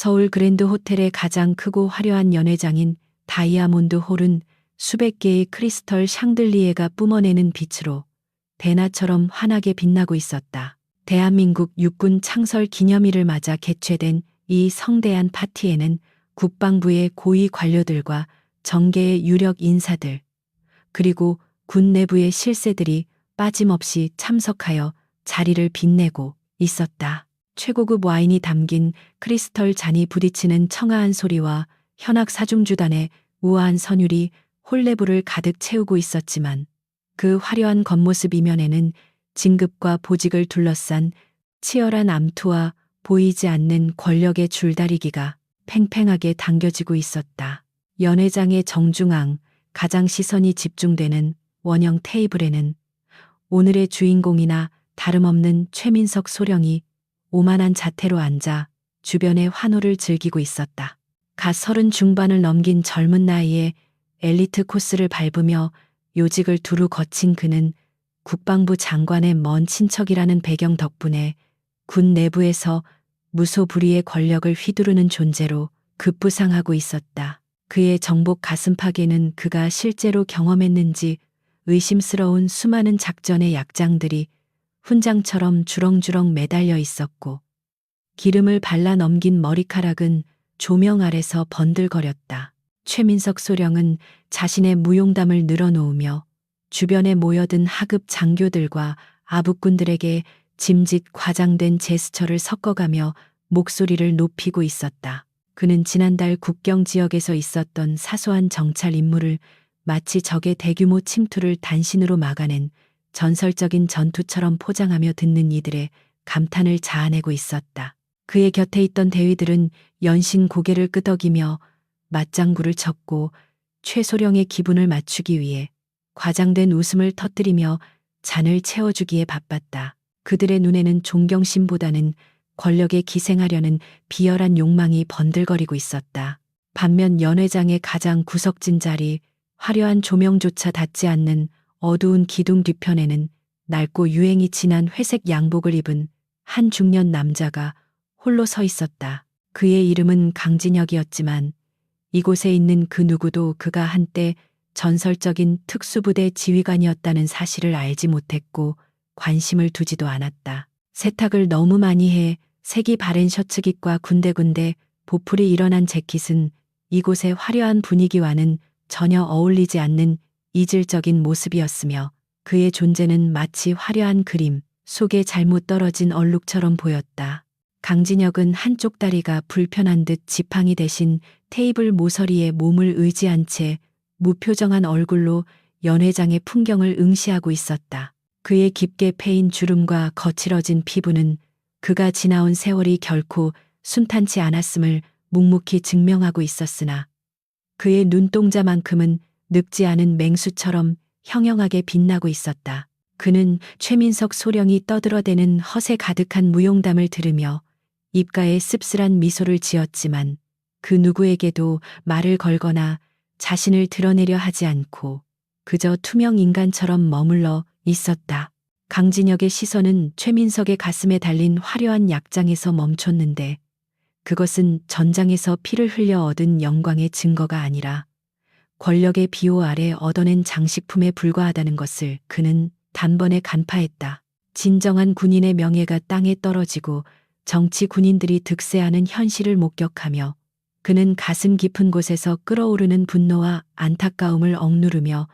서울 그랜드 호텔의 가장 크고 화려한 연회장인 다이아몬드 홀은 수백 개의 크리스털 샹들리에가 뿜어내는 빛으로 대나처럼 환하게 빛나고 있었다. 대한민국 육군 창설 기념일을 맞아 개최된 이 성대한 파티에는 국방부의 고위 관료들과 정계의 유력 인사들, 그리고 군 내부의 실세들이 빠짐없이 참석하여 자리를 빛내고 있었다. 최고급 와인이 담긴 크리스털 잔이 부딪히는 청아한 소리와 현악 사중주단의 우아한 선율이 홀레부를 가득 채우고 있었지만 그 화려한 겉모습 이면에는 진급과 보직을 둘러싼 치열한 암투와 보이지 않는 권력의 줄다리기가 팽팽하게 당겨지고 있었다. 연회장의 정중앙, 가장 시선이 집중되는 원형 테이블에는 오늘의 주인공이나 다름없는 최민석 소령이 오만한 자태로 앉아 주변의 환호를 즐기고 있었다. 갓 30 중반을 넘긴 젊은 나이에 엘리트 코스를 밟으며 요직을 두루 거친 그는 국방부 장관의 먼 친척이라는 배경 덕분에 군 내부에서 무소불위의 권력을 휘두르는 존재로 급부상하고 있었다. 그의 정복 가슴팍에는 그가 실제로 경험했는지 의심스러운 수많은 작전의 약장들이 훈장처럼 주렁주렁 매달려 있었고 기름을 발라 넘긴 머리카락은 조명 아래서 번들거렸다. 최민석 소령은 자신의 무용담을 늘어놓으며 주변에 모여든 하급 장교들과 아부꾼들에게 짐짓 과장된 제스처를 섞어가며 목소리를 높이고 있었다. 그는 지난달 국경 지역에서 있었던 사소한 정찰 임무를 마치 적의 대규모 침투를 단신으로 막아낸 전설적인 전투처럼 포장하며 듣는 이들의 감탄을 자아내고 있었다. 그의 곁에 있던 대위들은 연신 고개를 끄덕이며 맞장구를 쳤고 최소령의 기분을 맞추기 위해 과장된 웃음을 터뜨리며 잔을 채워주기에 바빴다. 그들의 눈에는 존경심보다는 권력에 기생하려는 비열한 욕망이 번들거리고 있었다. 반면 연회장의 가장 구석진 자리, 화려한 조명조차 닿지 않는 어두운 기둥 뒤편에는 낡고 유행이 지난 회색 양복을 입은 한 중년 남자가 홀로 서 있었다. 그의 이름은 강진혁이었지만 이곳에 있는 그 누구도 그가 한때 전설적인 특수부대 지휘관이었다는 사실을 알지 못했고 관심을 두지도 않았다. 세탁을 너무 많이 해 색이 바랜 셔츠깃과 군데군데 보풀이 일어난 재킷은 이곳의 화려한 분위기와는 전혀 어울리지 않는 이질적인 모습이었으며 그의 존재는 마치 화려한 그림 속에 잘못 떨어진 얼룩처럼 보였다. 강진혁은 한쪽 다리가 불편한 듯 지팡이 대신 테이블 모서리에 몸을 의지한 채 무표정한 얼굴로 연회장의 풍경을 응시하고 있었다. 그의 깊게 패인 주름과 거칠어진 피부는 그가 지나온 세월이 결코 순탄치 않았음을 묵묵히 증명하고 있었으나 그의 눈동자만큼은 늙지 않은 맹수처럼 형형하게 빛나고 있었다. 그는 최민석 소령이 떠들어대는 허세 가득한 무용담을 들으며 입가에 씁쓸한 미소를 지었지만 그 누구에게도 말을 걸거나 자신을 드러내려 하지 않고 그저 투명 인간처럼 머물러 있었다. 강진혁의 시선은 최민석의 가슴에 달린 화려한 약장에서 멈췄는데 그것은 전장에서 피를 흘려 얻은 영광의 증거가 아니라 권력의 비호 아래 얻어낸 장식품에 불과하다는 것을 그는 단번에 간파했다. 진정한 군인의 명예가 땅에 떨어지고 정치 군인들이 득세하는 현실을 목격하며 그는 가슴 깊은 곳에서 끓어오르는 분노와 안타까움을 억누르며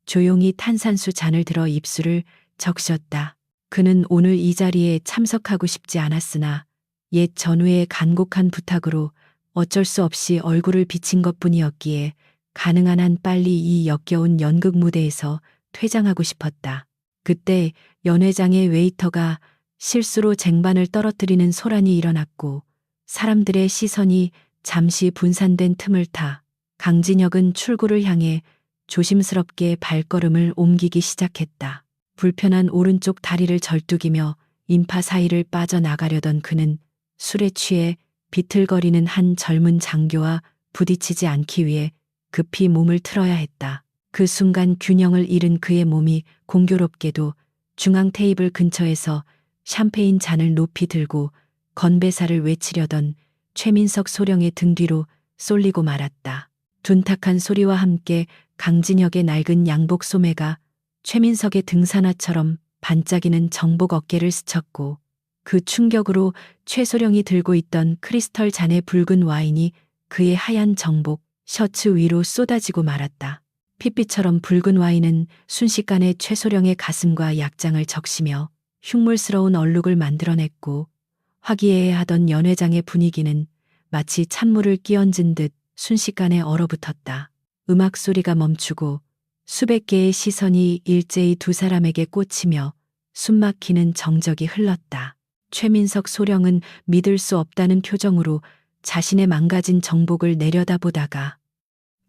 조용히 탄산수 잔을 들어 입술을 적셨다. 그는 오늘 이 자리에 참석하고 싶지 않았으나 옛 전우의 간곡한 부탁으로 어쩔 수 없이 얼굴을 비친 것뿐이었기에 가능한 한 빨리 이 역겨운 연극 무대에서 퇴장하고 싶었다. 그때 연회장의 웨이터가 실수로 쟁반을 떨어뜨리는 소란이 일어났고 사람들의 시선이 잠시 분산된 틈을 타 강진혁은 출구를 향해 조심스럽게 발걸음을 옮기기 시작했다. 불편한 오른쪽 다리를 절뚝이며 인파 사이를 빠져나가려던 그는 술에 취해 비틀거리는 한 젊은 장교와 부딪히지 않기 위해 급히 몸을 틀어야 했다. 그 순간 균형을 잃은 그의 몸이 공교롭게도 중앙 테이블 근처에서 샴페인 잔을 높이 들고 건배사를 외치려던 최민석 소령의 등 뒤로 쏠리고 말았다. 둔탁한 소리와 함께 강진혁의 낡은 양복 소매가 최민석의 등산화처럼 반짝이는 정복 어깨를 스쳤고, 그 충격으로 최소령이 들고 있던 크리스털 잔의 붉은 와인이 그의 하얀 정복 셔츠 위로 쏟아지고 말았다. 핏빛처럼 붉은 와인은 순식간에 최소령의 가슴과 약장을 적시며 흉물스러운 얼룩을 만들어냈고, 화기애애하던 연회장의 분위기는 마치 찬물을 끼얹은 듯 순식간에 얼어붙었다. 음악 소리가 멈추고 수백 개의 시선이 일제히 두 사람에게 꽂히며 숨막히는 정적이 흘렀다. 최민석 소령은 믿을 수 없다는 표정으로 자신의 망가진 정복을 내려다보다가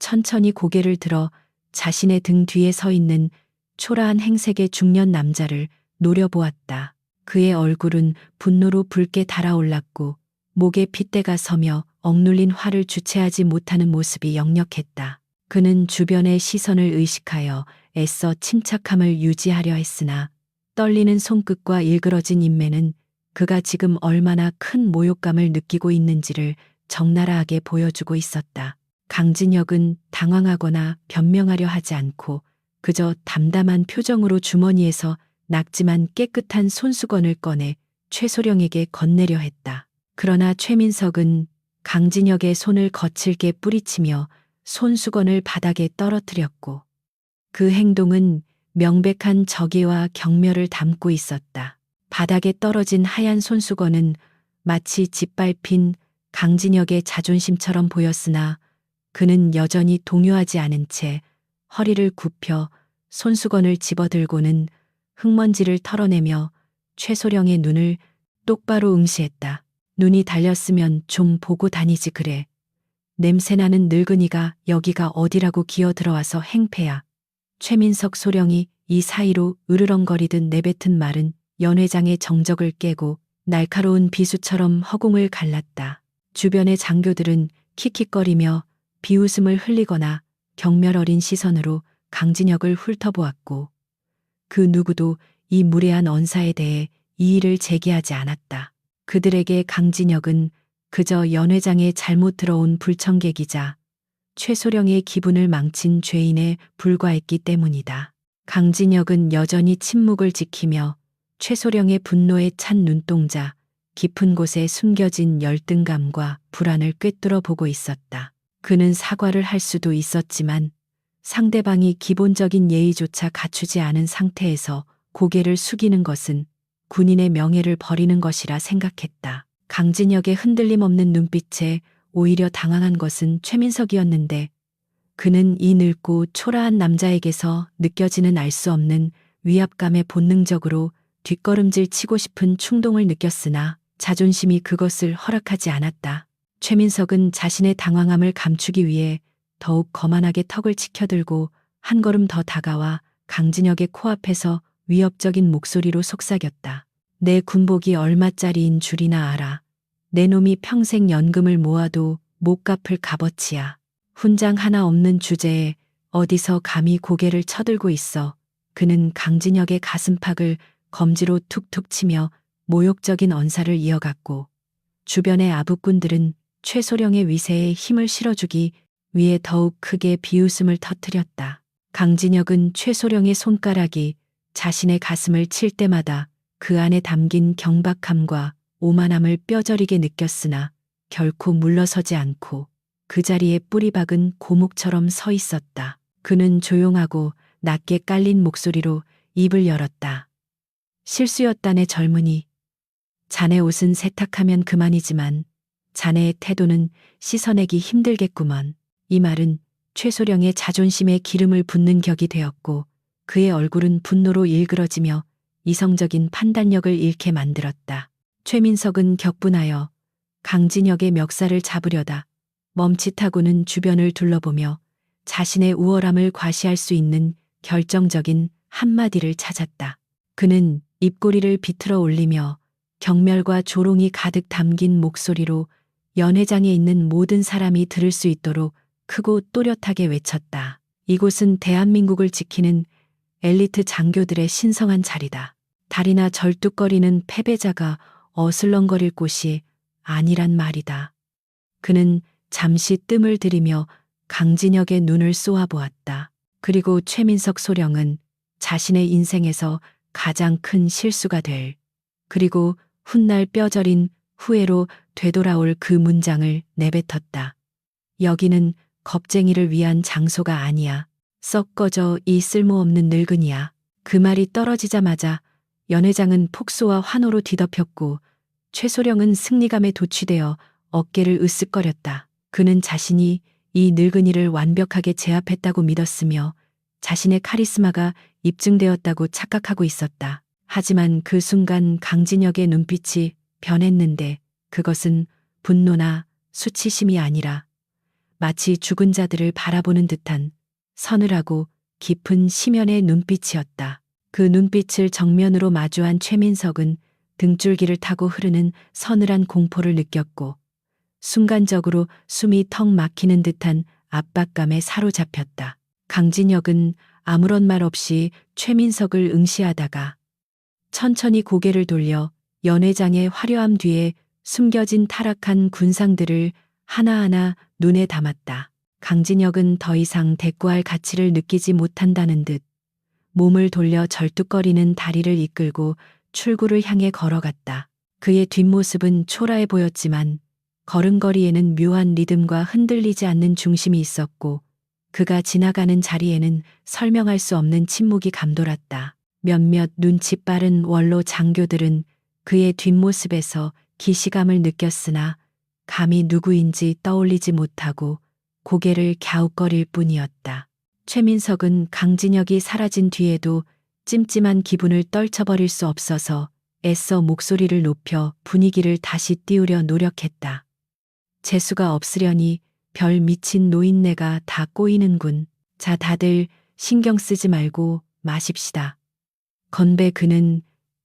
천천히 고개를 들어 자신의 등 뒤에 서 있는 초라한 행색의 중년 남자를 노려보았다. 그의 얼굴은 분노로 붉게 달아올랐고 목에 핏대가 서며 억눌린 화를 주체하지 못하는 모습이 역력했다. 그는 주변의 시선을 의식하여 애써 침착함을 유지하려 했으나 떨리는 손끝과 일그러진 인매는 그가 지금 얼마나 큰 모욕감을 느끼고 있는지를 적나라하게 보여주고 있었다. 강진혁은 당황하거나 변명하려 하지 않고 그저 담담한 표정으로 주머니에서 낙지만 깨끗한 손수건을 꺼내 최소령에게 건네려 했다. 그러나 최민석은 강진혁의 손을 거칠게 뿌리치며 손수건을 바닥에 떨어뜨렸고, 그 행동은 명백한 적의와 경멸을 담고 있었다. 바닥에 떨어진 하얀 손수건은 마치 짓밟힌 강진혁의 자존심처럼 보였으나 그는 여전히 동요하지 않은 채 허리를 굽혀 손수건을 집어들고는 흙먼지를 털어내며 최소령의 눈을 똑바로 응시했다. 눈이 달렸으면 좀 보고 다니지 그래. 냄새나는 늙은이가 여기가 어디라고 기어 들어와서 행패야. 최민석 소령이 이 사이로 으르렁거리듯 내뱉은 말은 연회장의 정적을 깨고 날카로운 비수처럼 허공을 갈랐다. 주변의 장교들은 킥킥거리며 비웃음을 흘리거나 경멸 어린 시선으로 강진혁을 훑어보았고, 그 누구도 이 무례한 언사에 대해 이의를 제기하지 않았다. 그들에게 강진혁은 그저 연회장에 잘못 들어온 불청객이자 최소령의 기분을 망친 죄인에 불과했기 때문이다. 강진혁은 여전히 침묵을 지키며 최소령의 분노에 찬 눈동자, 깊은 곳에 숨겨진 열등감과 불안을 꿰뚫어 보고 있었다. 그는 사과를 할 수도 있었지만 상대방이 기본적인 예의조차 갖추지 않은 상태에서 고개를 숙이는 것은 군인의 명예를 버리는 것이라 생각했다. 강진혁의 흔들림 없는 눈빛에 오히려 당황한 것은 최민석이었는데, 그는 이 늙고 초라한 남자에게서 느껴지는 알 수 없는 위압감에 본능적으로 뒷걸음질 치고 싶은 충동을 느꼈으나 자존심이 그것을 허락하지 않았다. 최민석은 자신의 당황함을 감추기 위해 더욱 거만하게 턱을 치켜들고 한 걸음 더 다가와 강진혁의 코앞에서 위협적인 목소리로 속삭였다. 내 군복이 얼마짜리인 줄이나 알아. 내 놈이 평생 연금을 모아도 못 갚을 값어치야. 훈장 하나 없는 주제에 어디서 감히 고개를 쳐들고 있어. 그는 강진혁의 가슴팍을 검지로 툭툭 치며 모욕적인 언사를 이어갔고, 주변의 아부꾼들은 최소령의 위세에 힘을 실어주기 위해 더욱 크게 비웃음을 터뜨렸다. 강진혁은 최소령의 손가락이 자신의 가슴을 칠 때마다 그 안에 담긴 경박함과 오만함을 뼈저리게 느꼈으나 결코 물러서지 않고 그 자리에 뿌리 박은 고목처럼 서 있었다. 그는 조용하고 낮게 깔린 목소리로 입을 열었다. 실수였다네 젊은이. 자네 옷은 세탁하면 그만이지만 자네의 태도는 씻어내기 힘들겠구먼. 이 말은 최소령의 자존심에 기름을 붓는 격이 되었고, 그의 얼굴은 분노로 일그러지며 이성적인 판단력을 잃게 만들었다. 최민석은 격분하여 강진혁의 멱살을 잡으려다 멈칫하고는 주변을 둘러보며 자신의 우월함을 과시할 수 있는 결정적인 한마디를 찾았다. 그는 입꼬리를 비틀어 올리며 경멸과 조롱이 가득 담긴 목소리로 연회장에 있는 모든 사람이 들을 수 있도록 크고 또렷하게 외쳤다. 이곳은 대한민국을 지키는 엘리트 장교들의 신성한 자리다. 다리나 절뚝거리는 패배자가 어슬렁거릴 곳이 아니란 말이다. 그는 잠시 뜸을 들이며 강진혁의 눈을 쏘아보았다. 그리고 최민석 소령은 자신의 인생에서 가장 큰 실수가 그리고 훗날 뼈저린 후회로 되돌아올 그 문장을 내뱉었다. 여기는 겁쟁이를 위한 장소가 아니야. 썩 꺼져 이 쓸모없는 늙은이야. 그 말이 떨어지자마자 연 회장은 폭소와 환호로 뒤덮였고 최소령은 승리감에 도취되어 어깨를 으쓱거렸다. 그는 자신이 이 늙은이를 완벽하게 제압했다고 믿었으며 자신의 카리스마가 입증되었다고 착각하고 있었다. 하지만 그 순간 강진혁의 눈빛이 변했는데 그것은 분노나 수치심이 아니라 마치 죽은 자들을 바라보는 듯한 서늘하고 깊은 심연의 눈빛이었다. 그 눈빛을 정면으로 마주한 최민석은 등줄기를 타고 흐르는 서늘한 공포를 느꼈고 순간적으로 숨이 턱 막히는 듯한 압박감에 사로잡혔다. 강진혁은 아무런 말 없이 최민석을 응시하다가 천천히 고개를 돌려 연 회장의 화려함 뒤에 숨겨진 타락한 군상들을 하나하나 눈에 담았다. 강진혁은 더 이상 대꾸할 가치를 느끼지 못한다는 듯 몸을 돌려 절뚝거리는 다리를 이끌고 출구를 향해 걸어갔다. 그의 뒷모습은 초라해 보였지만 걸음걸이에는 묘한 리듬과 흔들리지 않는 중심이 있었고 그가 지나가는 자리에는 설명할 수 없는 침묵이 감돌았다. 몇몇 눈치 빠른 원로 장교들은 그의 뒷모습에서 기시감을 느꼈으나 감히 누구인지 떠올리지 못하고 고개를 갸웃거릴 뿐이었다. 최민석은 강진혁이 사라진 뒤에도 찜찜한 기분을 떨쳐버릴 수 없어서 애써 목소리를 높여 분위기를 다시 띄우려 노력했다. 재수가 없으려니 별 미친 노인네가 다 꼬이는군. 자, 다들 신경 쓰지 말고 마십시다. 건배 그는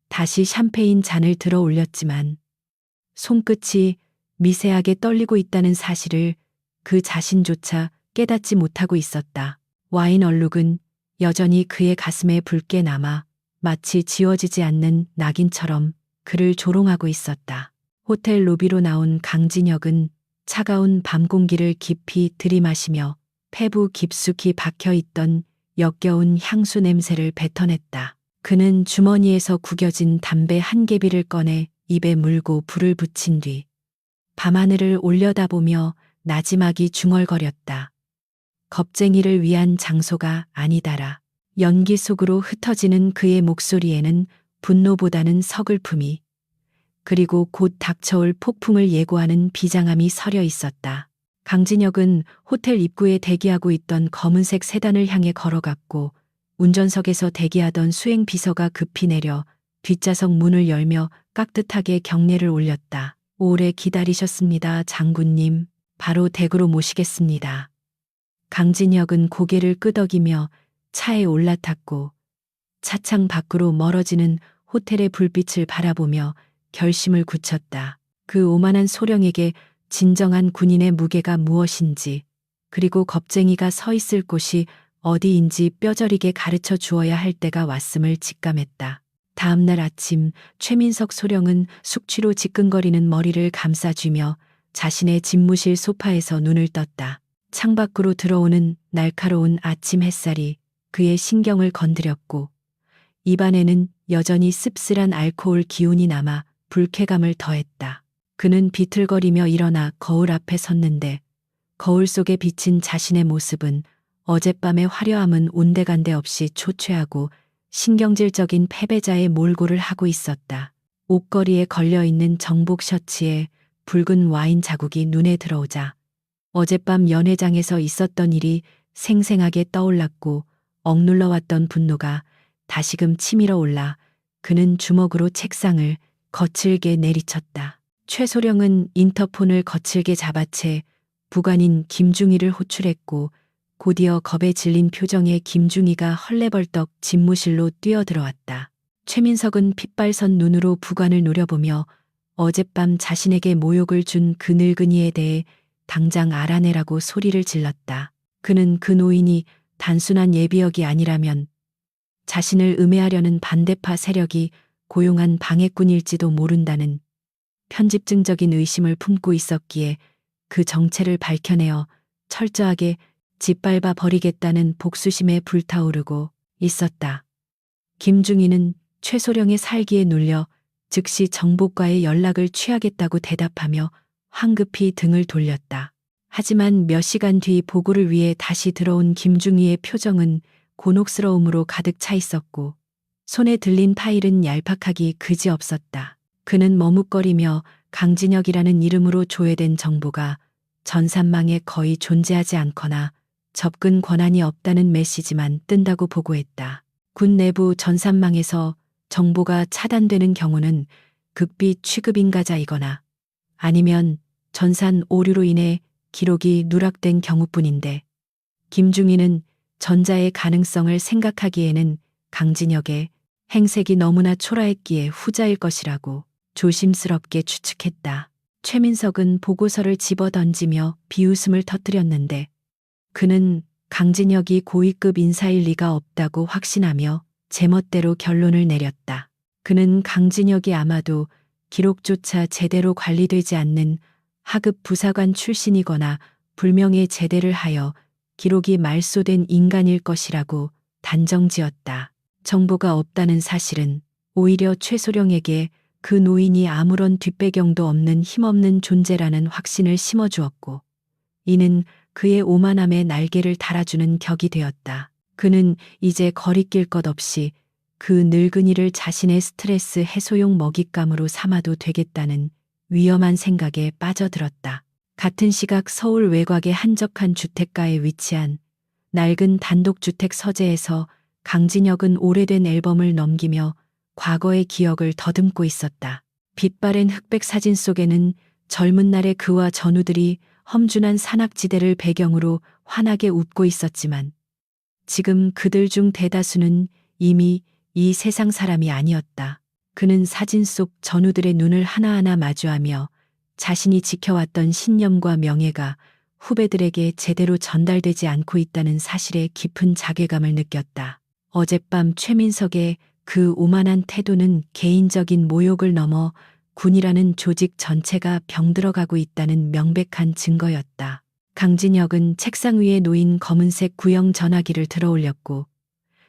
다시 샴페인 잔을 들어 올렸지만 손끝이 미세하게 떨리고 있다는 사실을 그 자신조차 깨닫지 못하고 있었다. 와인 얼룩은 여전히 그의 가슴에 붉게 남아 마치 지워지지 않는 낙인처럼 그를 조롱하고 있었다. 호텔 로비로 나온 강진혁은 차가운 밤 공기를 깊이 들이마시며 폐부 깊숙이 박혀있던 역겨운 향수 냄새를 뱉어냈다. 그는 주머니에서 구겨진 담배 한 개비를 꺼내 입에 물고 불을 붙인 뒤 밤하늘을 올려다보며 나지막이 중얼거렸다. 겁쟁이를 위한 장소가 아니다라. 연기 속으로 흩어지는 그의 목소리에는 분노보다는 서글픔이 그리고 곧 닥쳐올 폭풍을 예고하는 비장함이 서려 있었다. 강진혁은 호텔 입구에 대기하고 있던 검은색 세단을 향해 걸어갔고 운전석에서 대기하던 수행 비서가 급히 내려 뒷좌석 문을 열며 깍듯하게 경례를 올렸다. 오래 기다리셨습니다, 장군님. 바로 댁으로 모시겠습니다. 강진혁은 고개를 끄덕이며 차에 올라탔고 차창 밖으로 멀어지는 호텔의 불빛을 바라보며 결심을 굳혔다. 그 오만한 소령에게 진정한 군인의 무게가 무엇인지 그리고 겁쟁이가 서 있을 곳이 어디인지 뼈저리게 가르쳐 주어야 할 때가 왔음을 직감했다. 다음 날 아침 최민석 소령은 숙취로 지끈거리는 머리를 감싸쥐며 자신의 집무실 소파에서 눈을 떴다. 창밖으로 들어오는 날카로운 아침 햇살이 그의 신경을 건드렸고 입안에는 여전히 씁쓸한 알코올 기운이 남아 불쾌감을 더했다. 그는 비틀거리며 일어나 거울 앞에 섰는데 거울 속에 비친 자신의 모습은 어젯밤의 화려함은 온데간데 없이 초췌하고 신경질적인 패배자의 몰골을 하고 있었다. 옷걸이에 걸려있는 정복 셔츠에 붉은 와인 자국이 눈에 들어오자 어젯밤 연회장에서 있었던 일이 생생하게 떠올랐고 억눌러왔던 분노가 다시금 치밀어 올라 그는 주먹으로 책상을 거칠게 내리쳤다. 최소령은 인터폰을 거칠게 잡아채 부관인 김중희를 호출했고 곧이어 겁에 질린 표정의 김중희가 헐레벌떡 집무실로 뛰어들어왔다. 최민석은 핏발선 눈으로 부관을 노려보며 어젯밤 자신에게 모욕을 준 그 늙은이에 대해 당장 알아내라고 소리를 질렀다. 그는 그 노인이 단순한 예비역이 아니라면 자신을 음해하려는 반대파 세력이 고용한 방해꾼일지도 모른다는 편집증적인 의심을 품고 있었기에 그 정체를 밝혀내어 철저하게 짓밟아 버리겠다는 복수심에 불타오르고 있었다. 김중희는 최소령의 살기에 눌려 즉시 정복과의 연락을 취하겠다고 대답하며 황급히 등을 돌렸다. 하지만 몇 시간 뒤 보고를 위해 다시 들어온 김중희의 표정은 곤혹스러움으로 가득 차 있었고 손에 들린 파일은 얄팍하기 그지없었다. 그는 머뭇거리며 강진혁이라는 이름으로 조회된 정보가 전산망에 거의 존재하지 않거나 접근 권한이 없다는 메시지만 뜬다고 보고했다. 군 내부 전산망에서 정보가 차단되는 경우는 극비 취급인가자이거나 아니면 전산 오류로 인해 기록이 누락된 경우뿐인데 김중희는 전자의 가능성을 생각하기에는 강진혁의 행색이 너무나 초라했기에 후자일 것이라고 조심스럽게 추측했다. 최민석은 보고서를 집어던지며 비웃음을 터뜨렸는데 그는 강진혁이 고위급 인사일 리가 없다고 확신하며 제멋대로 결론을 내렸다. 그는 강진혁이 아마도 기록조차 제대로 관리되지 않는 하급 부사관 출신이거나 불명예 제대를 하여 기록이 말소된 인간일 것이라고 단정지었다. 정보가 없다는 사실은 오히려 최소령에게 그 노인이 아무런 뒷배경도 없는 힘없는 존재라는 확신을 심어주었고 이는 그의 오만함에 날개를 달아주는 격이 되었다. 그는 이제 거리낄 것 없이 그 늙은이를 자신의 스트레스 해소용 먹잇감으로 삼아도 되겠다는 위험한 생각에 빠져들었다. 같은 시각 서울 외곽의 한적한 주택가에 위치한 낡은 단독주택 서재에서 강진혁은 오래된 앨범을 넘기며 과거의 기억을 더듬고 있었다. 빛바랜 흑백 사진 속에는 젊은 날의 그와 전우들이 험준한 산악지대를 배경으로 환하게 웃고 있었지만 지금 그들 중 대다수는 이미 이 세상 사람이 아니었다. 그는 사진 속 전우들의 눈을 하나하나 마주하며 자신이 지켜왔던 신념과 명예가 후배들에게 제대로 전달되지 않고 있다는 사실에 깊은 자괴감을 느꼈다. 어젯밤 최민석의 그 오만한 태도는 개인적인 모욕을 넘어 군이라는 조직 전체가 병들어가고 있다는 명백한 증거였다. 강진혁은 책상 위에 놓인 검은색 구형 전화기를 들어올렸고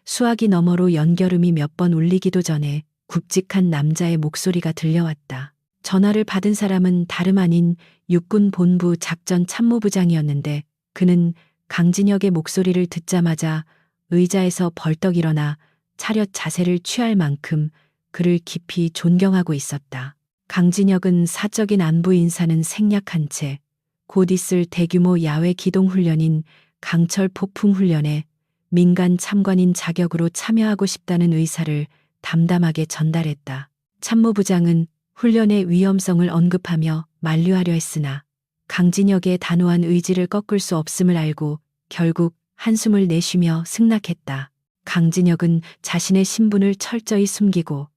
수화기 너머로 연결음이 몇 번 울리기도 전에 굵직한 남자의 목소리가 들려왔다. 전화를 받은 사람은 다름 아닌 육군 본부 작전 참모부장이었는데 그는 강진혁의 목소리를 듣자마자 의자에서 벌떡 일어나 차렷 자세를 취할 만큼 그를 깊이 존경하고 있었다. 강진혁은 사적인 안부 인사는 생략한 채 곧 있을 대규모 야외 기동 훈련인 강철 폭풍 훈련에 민간 참관인 자격으로 참여하고 싶다는 의사를 담담하게 전달했다. 참모부장은 훈련의 위험성을 언급하며 만류하려 했으나 강진혁의 단호한 의지를 꺾을 수 없음을 알고 결국 한숨을 내쉬며 승낙했다. 강진혁은 자신의 신분을 철저히 숨기고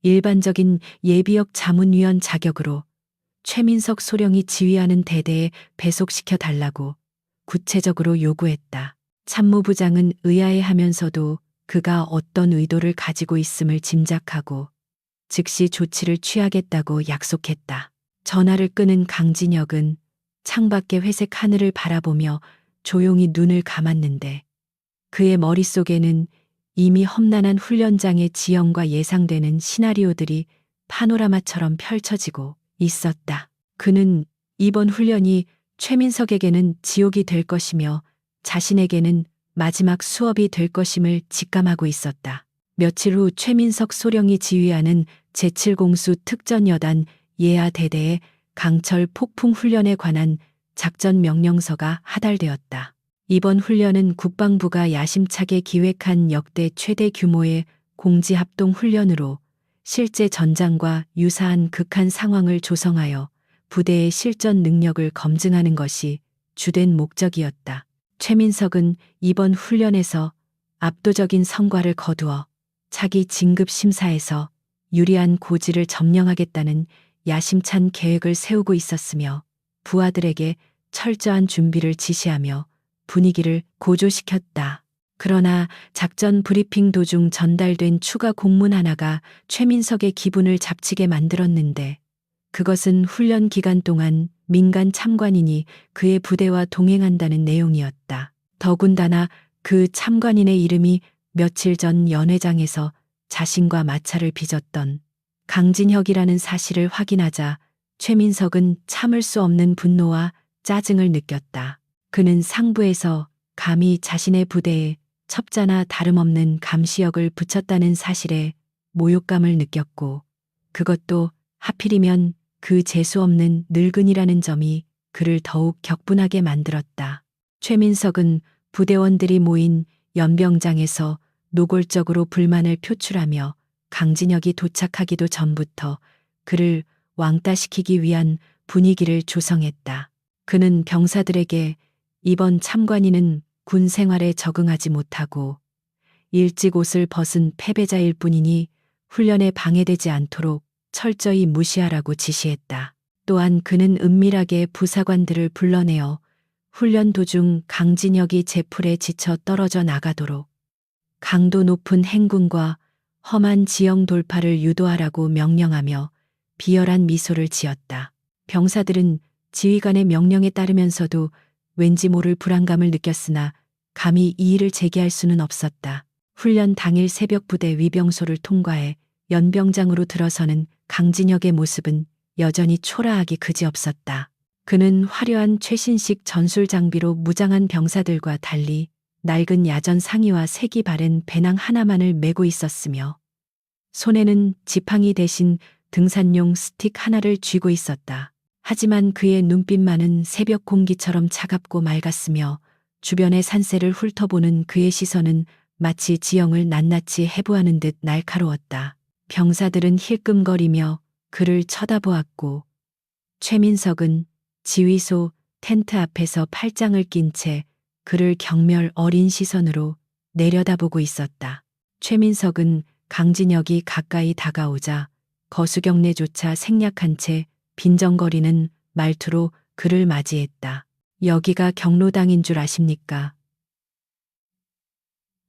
일반적인 예비역 자문위원 자격으로 최민석 소령이 지휘하는 대대에 배속시켜 달라고 구체적으로 요구했다. 참모부장은 의아해하면서도 그가 어떤 의도를 가지고 있음을 짐작하고 즉시 조치를 취하겠다고 약속했다. 전화를 끊은 강진혁은 창밖의 회색 하늘을 바라보며 조용히 눈을 감았는데 그의 머릿속에는 이미 험난한 훈련장의 지형과 예상되는 시나리오들이 파노라마처럼 펼쳐지고 있었다. 그는 이번 훈련이 최민석에게는 지옥이 될 것이며 자신에게는 마지막 수업이 될 것임을 직감하고 있었다. 며칠 후 최민석 소령이 지휘하는 제7공수 특전여단 예하 대대의 강철 폭풍 훈련에 관한 작전 명령서가 하달되었다. 이번 훈련은 국방부가 야심차게 기획한 역대 최대 규모의 공지합동 훈련으로 실제 전장과 유사한 극한 상황을 조성하여 부대의 실전 능력을 검증하는 것이 주된 목적이었다. 최민석은 이번 훈련에서 압도적인 성과를 거두어 차기 진급 심사에서 유리한 고지를 점령하겠다는 야심찬 계획을 세우고 있었으며 부하들에게 철저한 준비를 지시하며 분위기를 고조시켰다. 그러나 작전 브리핑 도중 전달된 추가 공문 하나가 최민석의 기분을 잡치게 만들었는데 그것은 훈련 기간 동안 민간 참관인이 그의 부대와 동행한다는 내용이었다. 더군다나 그 참관인의 이름이 며칠 전 연회장에서 자신과 마찰을 빚었던 강진혁이라는 사실을 확인하자 최민석은 참을 수 없는 분노와 짜증을 느꼈다. 그는 상부에서 감히 자신의 부대에 첩자나 다름없는 감시역을 붙였다는 사실에 모욕감을 느꼈고, 그것도 하필이면 그 재수없는 늙은이라는 점이 그를 더욱 격분하게 만들었다. 최민석은 부대원들이 모인 연병장에서 노골적으로 불만을 표출하며 강진혁이 도착하기도 전부터 그를 왕따시키기 위한 분위기를 조성했다. 그는 병사들에게 이번 참관인은 군 생활에 적응하지 못하고 일찍 옷을 벗은 패배자일 뿐이니 훈련에 방해되지 않도록 철저히 무시하라고 지시했다. 또한 그는 은밀하게 부사관들을 불러내어 훈련 도중 강진혁이 제풀에 지쳐 떨어져 나가도록 강도 높은 행군과 험한 지형 돌파를 유도하라고 명령하며 비열한 미소를 지었다. 병사들은 지휘관의 명령에 따르면서도 왠지 모를 불안감을 느꼈으나 감히 이의를 제기할 수는 없었다. 훈련 당일 새벽 부대 위병소를 통과해 연병장으로 들어서는 강진혁의 모습은 여전히 초라하기 그지없었다. 그는 화려한 최신식 전술 장비로 무장한 병사들과 달리 낡은 야전 상의와 색이 바랜 배낭 하나만을 메고 있었으며 손에는 지팡이 대신 등산용 스틱 하나를 쥐고 있었다. 하지만 그의 눈빛만은 새벽 공기처럼 차갑고 맑았으며 주변의 산세를 훑어보는 그의 시선은 마치 지형을 낱낱이 해부하는 듯 날카로웠다. 병사들은 힐끔거리며 그를 쳐다보았고 최민석은 지휘소 텐트 앞에서 팔짱을 낀 채 그를 경멸 어린 시선으로 내려다보고 있었다. 최민석은 강진혁이 가까이 다가오자 거수경례조차 생략한 채 빈정거리는 말투로 그를 맞이했다. 여기가 경로당인 줄 아십니까?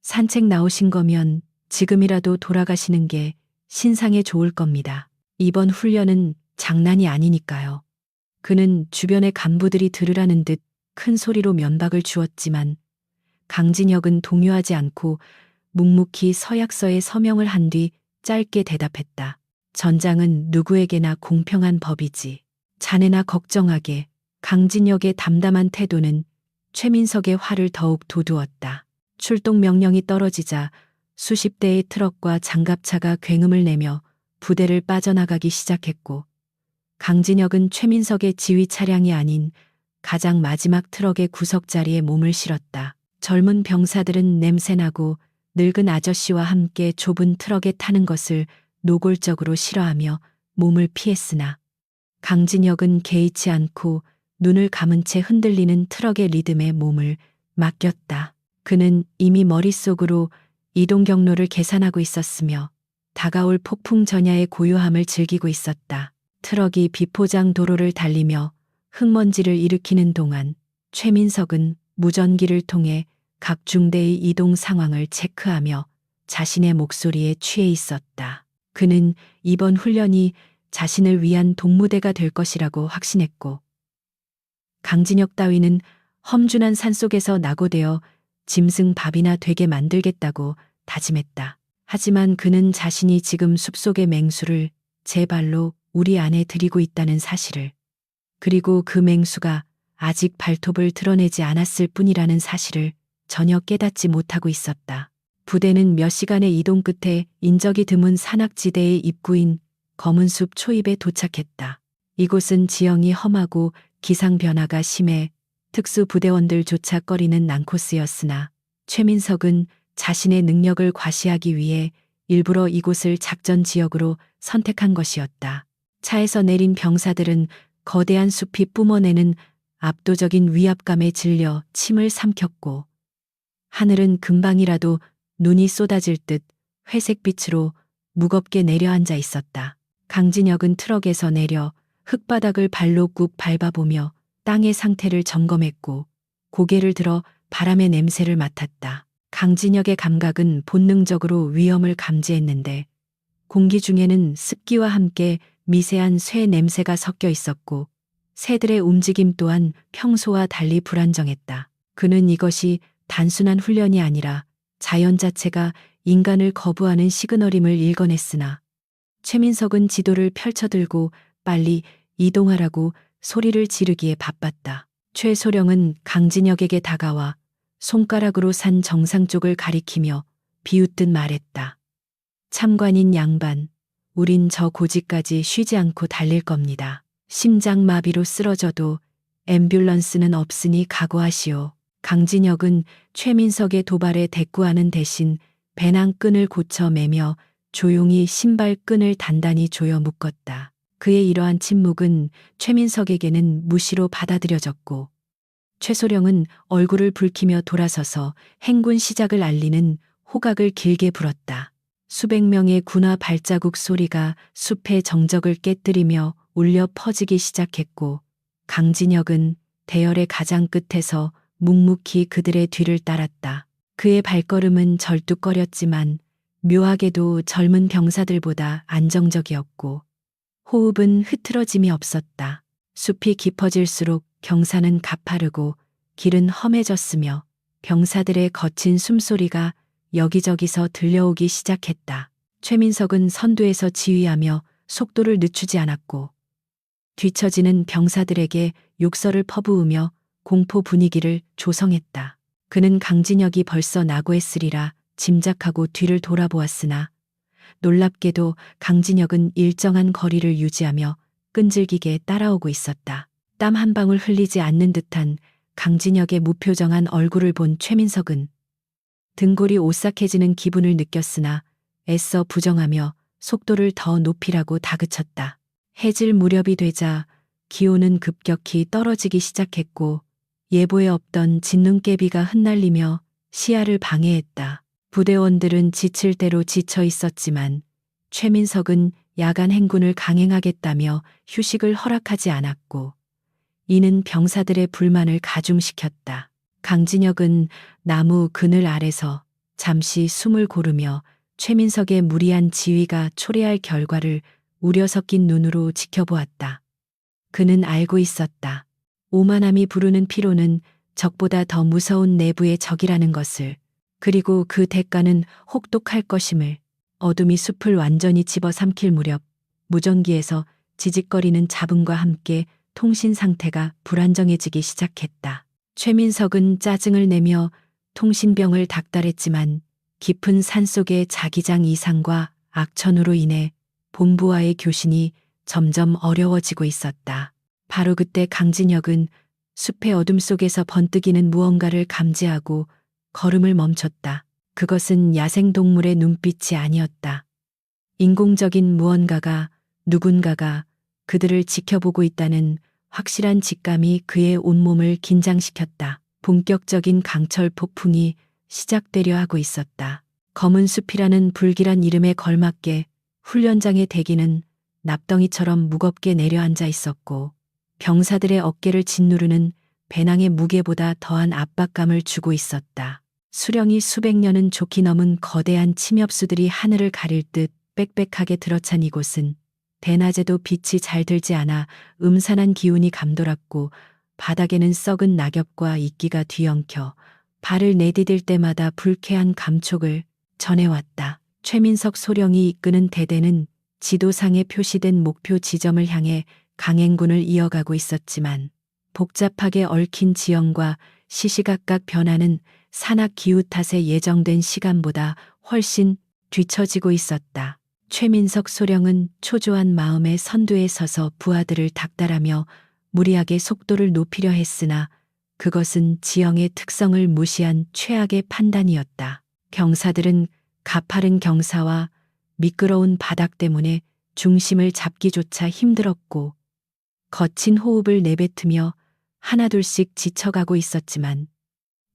산책 나오신 거면 지금이라도 돌아가시는 게 신상에 좋을 겁니다. 이번 훈련은 장난이 아니니까요. 그는 주변의 간부들이 들으라는 듯 큰 소리로 면박을 주었지만 강진혁은 동요하지 않고 묵묵히 서약서에 서명을 한 뒤 짧게 대답했다. 전장은 누구에게나 공평한 법이지. 자네나 걱정하게. 강진혁의 담담한 태도는 최민석의 화를 더욱 돋우었다. 출동 명령이 떨어지자 수십 대의 트럭과 장갑차가 굉음을 내며 부대를 빠져나가기 시작했고 강진혁은 최민석의 지휘 차량이 아닌 가장 마지막 트럭의 구석자리에 몸을 실었다. 젊은 병사들은 냄새나고 늙은 아저씨와 함께 좁은 트럭에 타는 것을 노골적으로 싫어하며 몸을 피했으나 강진혁은 개의치 않고 눈을 감은 채 흔들리는 트럭의 리듬에 몸을 맡겼다. 그는 이미 머릿속으로 이동 경로를 계산하고 있었으며 다가올 폭풍 전야의 고요함을 즐기고 있었다. 트럭이 비포장 도로를 달리며 흙먼지를 일으키는 동안 최민석은 무전기를 통해 각 중대의 이동 상황을 체크하며 자신의 목소리에 취해 있었다. 그는 이번 훈련이 자신을 위한 동무대가 될 것이라고 확신했고 강진혁 따위는 험준한 산속에서 낙오되어 짐승 밥이나 되게 만들겠다고 다짐했다. 하지만 그는 자신이 지금 숲속의 맹수를 제 발로 우리 안에 들이고 있다는 사실을, 그리고 그 맹수가 아직 발톱을 드러내지 않았을 뿐이라는 사실을 전혀 깨닫지 못하고 있었다. 부대는 몇 시간의 이동 끝에 인적이 드문 산악지대의 입구인 검은숲 초입에 도착했다. 이곳은 지형이 험하고 기상 변화가 심해 특수 부대원들조차 꺼리는 난코스였으나 최민석은 자신의 능력을 과시하기 위해 일부러 이곳을 작전 지역으로 선택한 것이었다. 차에서 내린 병사들은 거대한 숲이 뿜어내는 압도적인 위압감에 질려 침을 삼켰고 하늘은 금방이라도 눈이 쏟아질 듯 회색빛으로 무겁게 내려앉아 있었다. 강진혁은 트럭에서 내려 흙바닥을 발로 꾹 밟아보며 땅의 상태를 점검했고 고개를 들어 바람의 냄새를 맡았다. 강진혁의 감각은 본능적으로 위험을 감지했는데 공기 중에는 습기와 함께 미세한 쇠 냄새가 섞여 있었고 새들의 움직임 또한 평소와 달리 불안정했다. 그는 이것이 단순한 훈련이 아니라 자연 자체가 인간을 거부하는 시그널임을 일궈냈으나 최민석은 지도를 펼쳐들고 빨리 이동하라고 소리를 지르기에 바빴다. 최소령은 강진혁에게 다가와 손가락으로 산 정상 쪽을 가리키며 비웃듯 말했다. 참관인 양반, 우린 저 고지까지 쉬지 않고 달릴 겁니다. 심장마비로 쓰러져도 앰뷸런스는 없으니 각오하시오. 강진혁은 최민석의 도발에 대꾸하는 대신 배낭끈을 고쳐 매며 조용히 신발끈을 단단히 조여 묶었다. 그의 이러한 침묵은 최민석에게는 무시로 받아들여졌고 최소령은 얼굴을 붉히며 돌아서서 행군 시작을 알리는 호각을 길게 불었다. 수백 명의 군화 발자국 소리가 숲의 정적을 깨뜨리며 울려 퍼지기 시작했고 강진혁은 대열의 가장 끝에서 묵묵히 그들의 뒤를 따랐다. 그의 발걸음은 절뚝거렸지만 묘하게도 젊은 병사들보다 안정적이었고 호흡은 흐트러짐이 없었다. 숲이 깊어질수록 경사는 가파르고 길은 험해졌으며 병사들의 거친 숨소리가 여기저기서 들려오기 시작했다. 최민석은 선두에서 지휘하며 속도를 늦추지 않았고 뒤처지는 병사들에게 욕설을 퍼부으며 공포 분위기를 조성했다. 그는 강진혁이 벌써 낙오했으리라 짐작하고 뒤를 돌아보았으나 놀랍게도 강진혁은 일정한 거리를 유지하며 끈질기게 따라오고 있었다. 땀 한 방울 흘리지 않는 듯한 강진혁의 무표정한 얼굴을 본 최민석은 등골이 오싹해지는 기분을 느꼈으나 애써 부정하며 속도를 더 높이라고 다그쳤다. 해질 무렵이 되자 기온은 급격히 떨어지기 시작했고 예보에 없던 진눈깨비가 흩날리며 시야를 방해했다. 부대원들은 지칠 대로 지쳐 있었지만 최민석은 야간 행군을 강행하겠다며 휴식을 허락하지 않았고 이는 병사들의 불만을 가중시켰다. 강진혁은 나무 그늘 아래서 잠시 숨을 고르며 최민석의 무리한 지휘가 초래할 결과를 우려 섞인 눈으로 지켜보았다. 그는 알고 있었다. 오만함이 부르는 피로는 적보다 더 무서운 내부의 적이라는 것을, 그리고 그 대가는 혹독할 것임을. 어둠이 숲을 완전히 집어삼킬 무렵 무전기에서 지직거리는 잡음과 함께 통신 상태가 불안정해지기 시작했다. 최민석은 짜증을 내며 통신병을 닥달했지만 깊은 산속의 자기장 이상과 악천후로 인해 본부와의 교신이 점점 어려워지고 있었다. 바로 그때 강진혁은 숲의 어둠 속에서 번뜩이는 무언가를 감지하고 걸음을 멈췄다. 그것은 야생동물의 눈빛이 아니었다. 인공적인 무언가가, 누군가가 그들을 지켜보고 있다는 확실한 직감이 그의 온몸을 긴장시켰다. 본격적인 강철 폭풍이 시작되려 하고 있었다. 검은 숲이라는 불길한 이름에 걸맞게 훈련장의 대기는 납덩이처럼 무겁게 내려앉아 있었고 병사들의 어깨를 짓누르는 배낭의 무게보다 더한 압박감을 주고 있었다. 수령이 수백 년은 좋게 넘은 거대한 침엽수들이 하늘을 가릴 듯 빽빽하게 들어찬 이곳은 대낮에도 빛이 잘 들지 않아 음산한 기운이 감돌았고 바닥에는 썩은 낙엽과 이끼가 뒤엉켜 발을 내디딜 때마다 불쾌한 감촉을 전해왔다. 최민석 소령이 이끄는 대대는 지도상에 표시된 목표 지점을 향해 강행군을 이어가고 있었지만 복잡하게 얽힌 지형과 시시각각 변하는 산악 기후 탓에 예정된 시간보다 훨씬 뒤처지고 있었다. 최민석 소령은 초조한 마음에 선두에 서서 부하들을 닥달하며 무리하게 속도를 높이려 했으나 그것은 지형의 특성을 무시한 최악의 판단이었다. 병사들은 가파른 경사와 미끄러운 바닥 때문에 중심을 잡기조차 힘들었고 거친 호흡을 내뱉으며 하나둘씩 지쳐가고 있었지만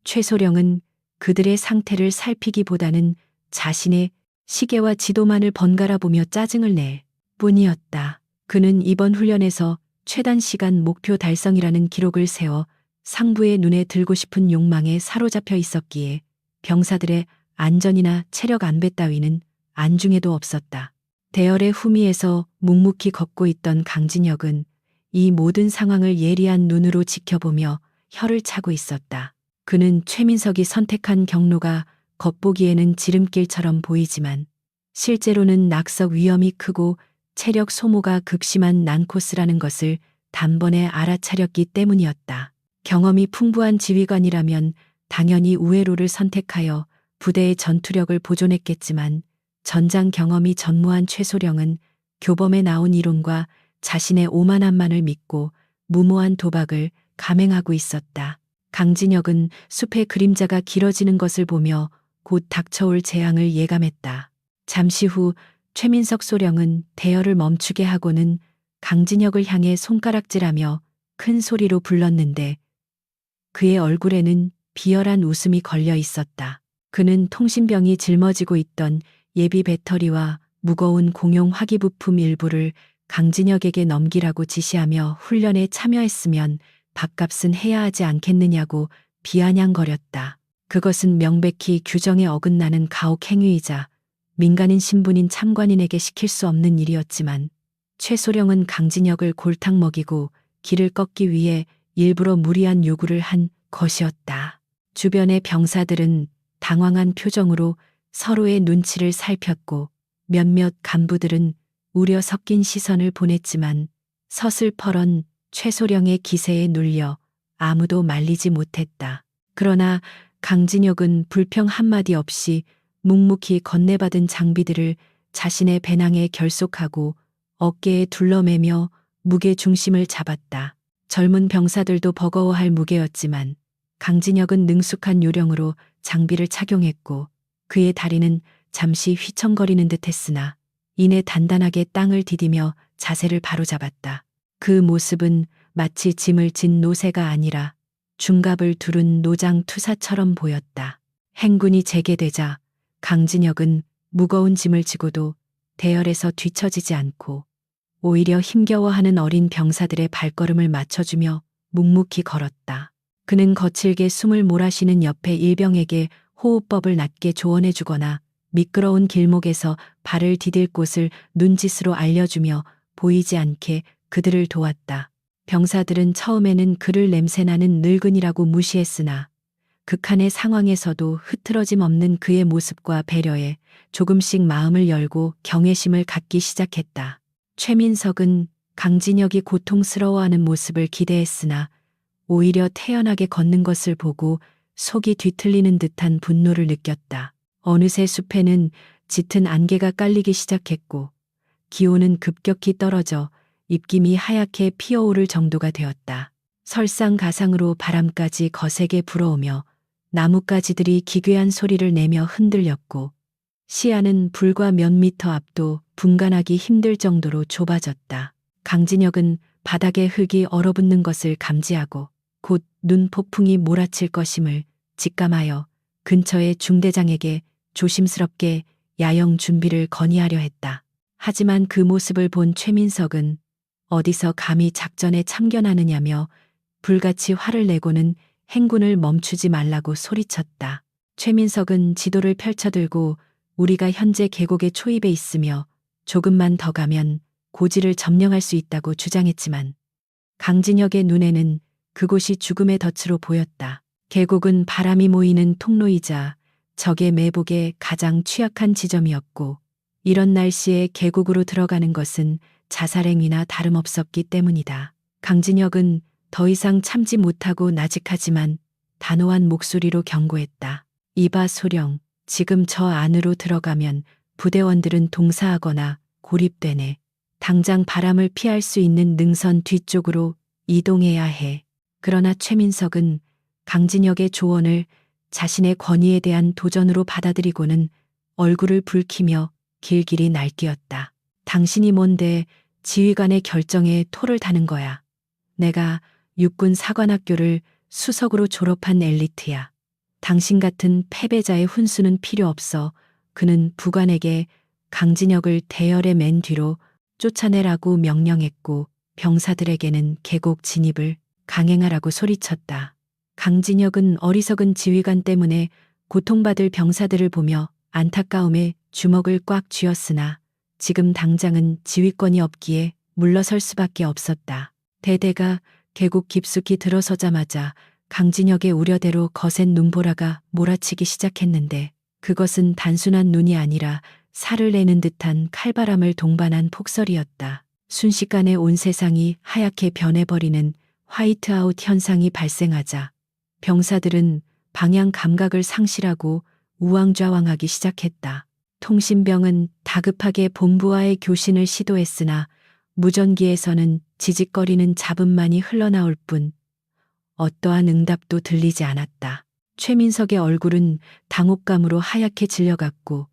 최소령은 그들의 상태를 살피기보다는 자신의 시계와 지도만을 번갈아 보며 짜증을 낼 뿐이었다. 그는 이번 훈련에서 최단 시간 목표 달성이라는 기록을 세워 상부의 눈에 들고 싶은 욕망에 사로잡혀 있었기에 병사들의 안전이나 체력 안배 따위는 안중에도 없었다. 대열의 후미에서 묵묵히 걷고 있던 강진혁은 이 모든 상황을 예리한 눈으로 지켜보며 혀를 차고 있었다. 그는 최민석이 선택한 경로가 겉보기에는 지름길처럼 보이지만 실제로는 낙석 위험이 크고 체력 소모가 극심한 난코스라는 것을 단번에 알아차렸기 때문이었다. 경험이 풍부한 지휘관이라면 당연히 우회로를 선택하여 부대의 전투력을 보존했겠지만 전장 경험이 전무한 최소령은 교범에 나온 이론과 자신의 오만함만을 믿고 무모한 도박을 감행하고 있었다. 강진혁은 숲의 그림자가 길어지는 것을 보며 곧 닥쳐올 재앙을 예감했다. 잠시 후 최민석 소령은 대열을 멈추게 하고는 강진혁을 향해 손가락질하며 큰 소리로 불렀는데 그의 얼굴에는 비열한 웃음이 걸려 있었다. 그는 통신병이 짊어지고 있던 예비 배터리와 무거운 공용 화기부품 일부를 강진혁에게 넘기라고 지시하며 훈련에 참여했으면 밥값은 해야 하지 않겠느냐고 비아냥거렸다. 그것은 명백히 규정에 어긋나는 가혹 행위이자 민간인 신분인 참관인에게 시킬 수 없는 일이었지만 최소령은 강진혁을 골탕 먹이고 길을 꺾기 위해 일부러 무리한 요구를 한 것이었다. 주변의 병사들은 당황한 표정으로 서로의 눈치를 살폈고 몇몇 간부들은 우려 섞인 시선을 보냈지만 서슬퍼런 최소령의 기세에 눌려 아무도 말리지 못했다. 그러나 강진혁은 불평 한마디 없이 묵묵히 건네받은 장비들을 자신의 배낭에 결속하고 어깨에 둘러매며 무게 중심을 잡았다. 젊은 병사들도 버거워할 무게였지만 강진혁은 능숙한 요령으로 장비를 착용했고 그의 다리는 잠시 휘청거리는 듯 했으나 이내 단단하게 땅을 디디며 자세를 바로잡았다. 그 모습은 마치 짐을 진 노새가 아니라 중갑을 두른 노장 투사처럼 보였다. 행군이 재개되자 강진혁은 무거운 짐을 지고도 대열에서 뒤처지지 않고 오히려 힘겨워하는 어린 병사들의 발걸음을 맞춰주며 묵묵히 걸었다. 그는 거칠게 숨을 몰아쉬는 옆에 일병에게 호흡법을 낮게 조언해주거나 미끄러운 길목에서 발을 디딜 곳을 눈짓으로 알려주며 보이지 않게 그들을 도왔다. 병사들은 처음에는 그를 냄새나는 늙은이라고 무시했으나 극한의 상황에서도 흐트러짐 없는 그의 모습과 배려에 조금씩 마음을 열고 경외심을 갖기 시작했다. 최민석은 강진혁이 고통스러워하는 모습을 기대했으나 오히려 태연하게 걷는 것을 보고 속이 뒤틀리는 듯한 분노를 느꼈다. 어느새 숲에는 짙은 안개가 깔리기 시작했고 기온은 급격히 떨어져 입김이 하얗게 피어오를 정도가 되었다. 설상가상으로 바람까지 거세게 불어오며 나뭇가지들이 기괴한 소리를 내며 흔들렸고 시야는 불과 몇 미터 앞도 분간하기 힘들 정도로 좁아졌다. 강진혁은 바닥에 흙이 얼어붙는 것을 감지하고 곧 눈폭풍이 몰아칠 것임을 직감하여 근처의 중대장에게 조심스럽게 야영 준비를 건의하려 했다. 하지만 그 모습을 본 최민석은 어디서 감히 작전에 참견하느냐며 불같이 화를 내고는 행군을 멈추지 말라고 소리쳤다. 최민석은 지도를 펼쳐들고 우리가 현재 계곡의 초입에 있으며 조금만 더 가면 고지를 점령할 수 있다고 주장했지만 강진혁의 눈에는 그곳이 죽음의 덫으로 보였다. 계곡은 바람이 모이는 통로이자 적의 매복에 가장 취약한 지점이었고 이런 날씨에 계곡으로 들어가는 것은 자살행위나 다름없었기 때문이다. 강진혁은 더 이상 참지 못하고 나직하지만 단호한 목소리로 경고했다. 이봐 소령, 지금 저 안으로 들어가면 부대원들은 동사하거나 고립되네. 당장 바람을 피할 수 있는 능선 뒤쪽으로 이동해야 해. 그러나 최민석은 강진혁의 조언을 자신의 권위에 대한 도전으로 받아들이고는 얼굴을 붉히며 길길이 날뛰었다. 당신이 뭔데 지휘관의 결정에 토를 다는 거야. 내가 육군 사관학교를 수석으로 졸업한 엘리트야. 당신 같은 패배자의 훈수는 필요 없어. 그는 부관에게 강진혁을 대열의 맨 뒤로 쫓아내라고 명령했고 병사들에게는 계곡 진입을 강행하라고 소리쳤다. 강진혁은 어리석은 지휘관 때문에 고통받을 병사들을 보며 안타까움에 주먹을 꽉 쥐었으나 지금 당장은 지휘권이 없기에 물러설 수밖에 없었다. 대대가 계곡 깊숙이 들어서자마자 강진혁의 우려대로 거센 눈보라가 몰아치기 시작했는데 그것은 단순한 눈이 아니라 살을 내는 듯한 칼바람을 동반한 폭설이었다. 순식간에 온 세상이 하얗게 변해버리는 화이트아웃 현상이 발생하자 병사들은 방향 감각을 상실하고 우왕좌왕하기 시작했다. 통신병은 다급하게 본부와의 교신을 시도했으나 무전기에서는 지직거리는 잡음만이 흘러나올 뿐 어떠한 응답도 들리지 않았다. 최민석의 얼굴은 당혹감으로 하얗게 질려갔고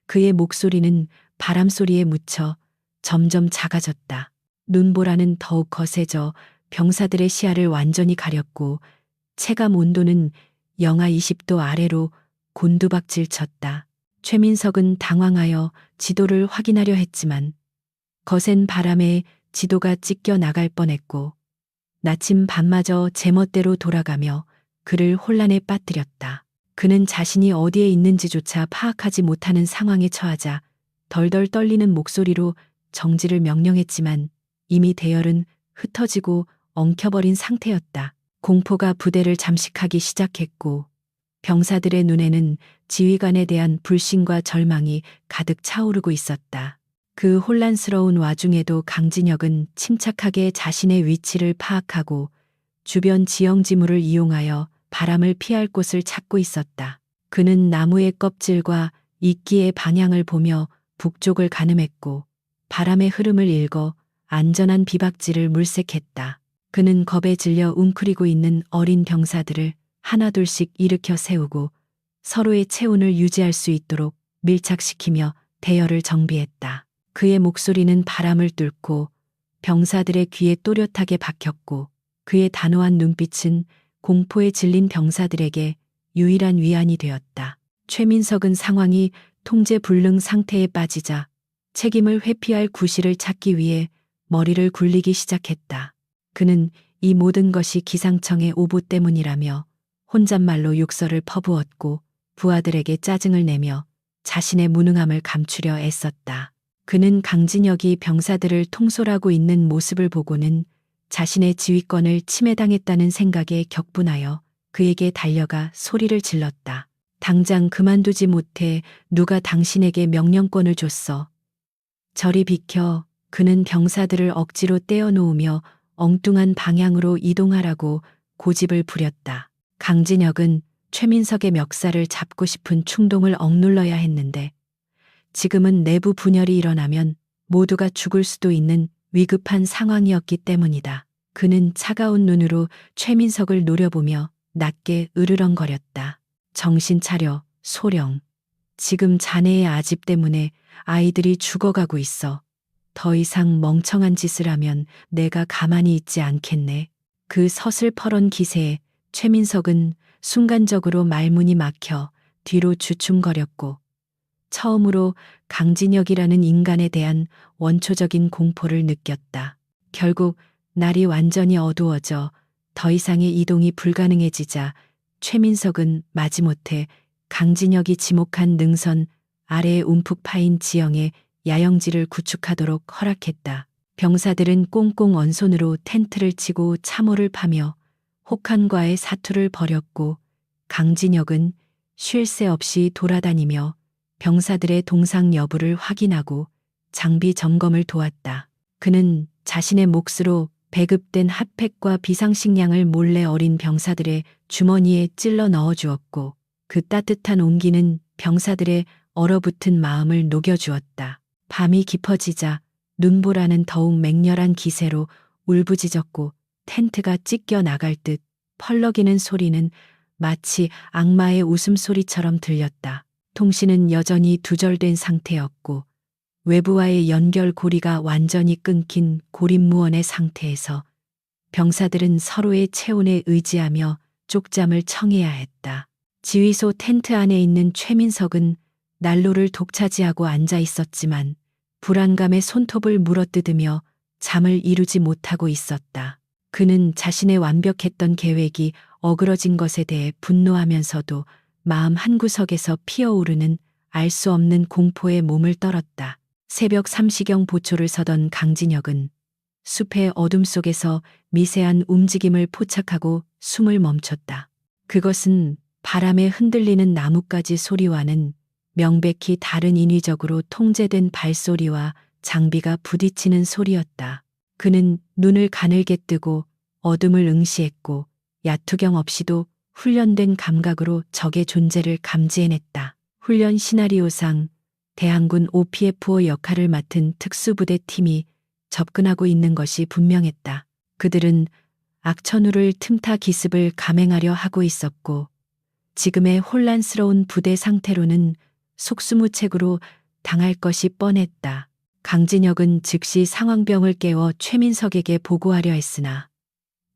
그의 목소리는 바람소리에 묻혀 점점 작아졌다. 눈보라는 더욱 거세져 병사들의 시야를 완전히 가렸고 체감 온도는 영하 20도 아래로 곤두박질 쳤다. 최민석은 당황하여 지도를 확인하려 했지만 거센 바람에 지도가 찢겨 나갈 뻔했고 나침 밤마저 제멋대로 돌아가며 그를 혼란에 빠뜨렸다. 그는 자신이 어디에 있는지조차 파악하지 못하는 상황에 처하자 덜덜 떨리는 목소리로 정지를 명령했지만 이미 대열은 흩어지고 엉켜버린 상태였다. 공포가 부대를 잠식하기 시작했고 병사들의 눈에는 지휘관에 대한 불신과 절망이 가득 차오르고 있었다. 그 혼란스러운 와중에도 강진혁은 침착하게 자신의 위치를 파악하고 주변 지형지물을 이용하여 바람을 피할 곳을 찾고 있었다. 그는 나무의 껍질과 이끼의 방향을 보며 북쪽을 가늠했고 바람의 흐름을 읽어 안전한 비박지를 물색했다. 그는 겁에 질려 웅크리고 있는 어린 병사들을 하나둘씩 일으켜 세우고 서로의 체온을 유지할 수 있도록 밀착시키며 대열을 정비했다. 그의 목소리는 바람을 뚫고 병사들의 귀에 또렷하게 박혔고 그의 단호한 눈빛은 공포에 질린 병사들에게 유일한 위안이 되었다. 최민석은 상황이 통제 불능 상태에 빠지자 책임을 회피할 구실을 찾기 위해 머리를 굴리기 시작했다. 그는 이 모든 것이 기상청의 오보 때문이라며 혼잣말로 욕설을 퍼부었고 부하들에게 짜증을 내며 자신의 무능함을 감추려 애썼다. 그는 강진혁이 병사들을 통솔하고 있는 모습을 보고는 자신의 지휘권을 침해당했다는 생각에 격분하여 그에게 달려가 소리를 질렀다. 당장 그만두지 못해 누가 당신에게 명령권을 줬어. 저리 비켜. 그는 병사들을 억지로 떼어놓으며 엉뚱한 방향으로 이동하라고 고집을 부렸다. 강진혁은 최민석의 멱살을 잡고 싶은 충동을 억눌러야 했는데 지금은 내부 분열이 일어나면 모두가 죽을 수도 있는 위급한 상황이었기 때문이다. 그는 차가운 눈으로 최민석을 노려보며 낮게 으르렁거렸다. 정신 차려, 소령. 지금 자네의 아집 때문에 아이들이 죽어가고 있어. 더 이상 멍청한 짓을 하면 내가 가만히 있지 않겠네. 그 서슬퍼런 기세에 최민석은 순간적으로 말문이 막혀 뒤로 주춤거렸고 처음으로 강진혁이라는 인간에 대한 원초적인 공포를 느꼈다. 결국 날이 완전히 어두워져 더 이상의 이동이 불가능해지자 최민석은 마지못해 강진혁이 지목한 능선 아래에 움푹 파인 지형에 야영지를 구축하도록 허락했다. 병사들은 꽁꽁 언손으로 텐트를 치고 참호를 파며 혹한과의 사투를 벌였고 강진혁은 쉴 새 없이 돌아다니며 병사들의 동상 여부를 확인하고 장비 점검을 도왔다. 그는 자신의 몫으로 배급된 핫팩과 비상식량을 몰래 어린 병사들의 주머니에 찔러 넣어주었고 그 따뜻한 온기는 병사들의 얼어붙은 마음을 녹여주었다. 밤이 깊어지자 눈보라는 더욱 맹렬한 기세로 울부짖었고 텐트가 찢겨 나갈 듯 펄럭이는 소리는 마치 악마의 웃음소리처럼 들렸다. 통신은 여전히 두절된 상태였고 외부와의 연결고리가 완전히 끊긴 고립무원의 상태에서 병사들은 서로의 체온에 의지하며 쪽잠을 청해야 했다. 지휘소 텐트 안에 있는 최민석은 난로를 독차지하고 앉아 있었지만 불안감에 손톱을 물어뜯으며 잠을 이루지 못하고 있었다. 그는 자신의 완벽했던 계획이 어그러진 것에 대해 분노하면서도 마음 한구석에서 피어오르는 알 수 없는 공포에 몸을 떨었다. 새벽 3시경 보초를 서던 강진혁은 숲의 어둠 속에서 미세한 움직임을 포착하고 숨을 멈췄다. 그것은 바람에 흔들리는 나뭇가지 소리와는 명백히 다른 인위적으로 통제된 발소리와 장비가 부딪히는 소리였다. 그는 눈을 가늘게 뜨고 어둠을 응시했고 야투경 없이도 훈련된 감각으로 적의 존재를 감지해냈다. 훈련 시나리오상 대항군 OPFO 역할을 맡은 특수부대 팀이 접근하고 있는 것이 분명했다. 그들은 악천후를 틈타 기습을 감행하려 하고 있었고 지금의 혼란스러운 부대 상태로는 속수무책으로 당할 것이 뻔했다. 강진혁은 즉시 상황병을 깨워 최민석에게 보고하려 했으나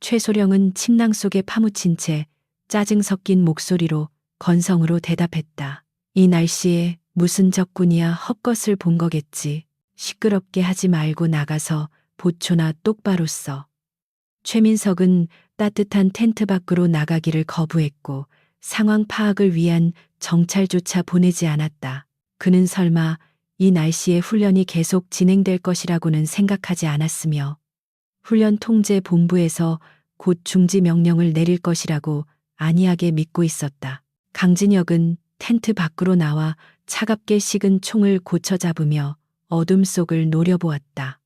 최소령은 침낭 속에 파묻힌 채 짜증 섞인 목소리로 건성으로 대답했다. 이 날씨에 무슨 적군이야 헛것을 본 거겠지. 시끄럽게 하지 말고 나가서 보초나 똑바로 써. 최민석은 따뜻한 텐트 밖으로 나가기를 거부했고 상황 파악을 위한 정찰조차 보내지 않았다. 그는 설마 이 날씨에 훈련이 계속 진행될 것이라고는 생각하지 않았으며 훈련 통제 본부에서 곧 중지 명령을 내릴 것이라고 안이하게 믿고 있었다. 강진혁은 텐트 밖으로 나와 차갑게 식은 총을 고쳐 잡으며 어둠 속을 노려보았다.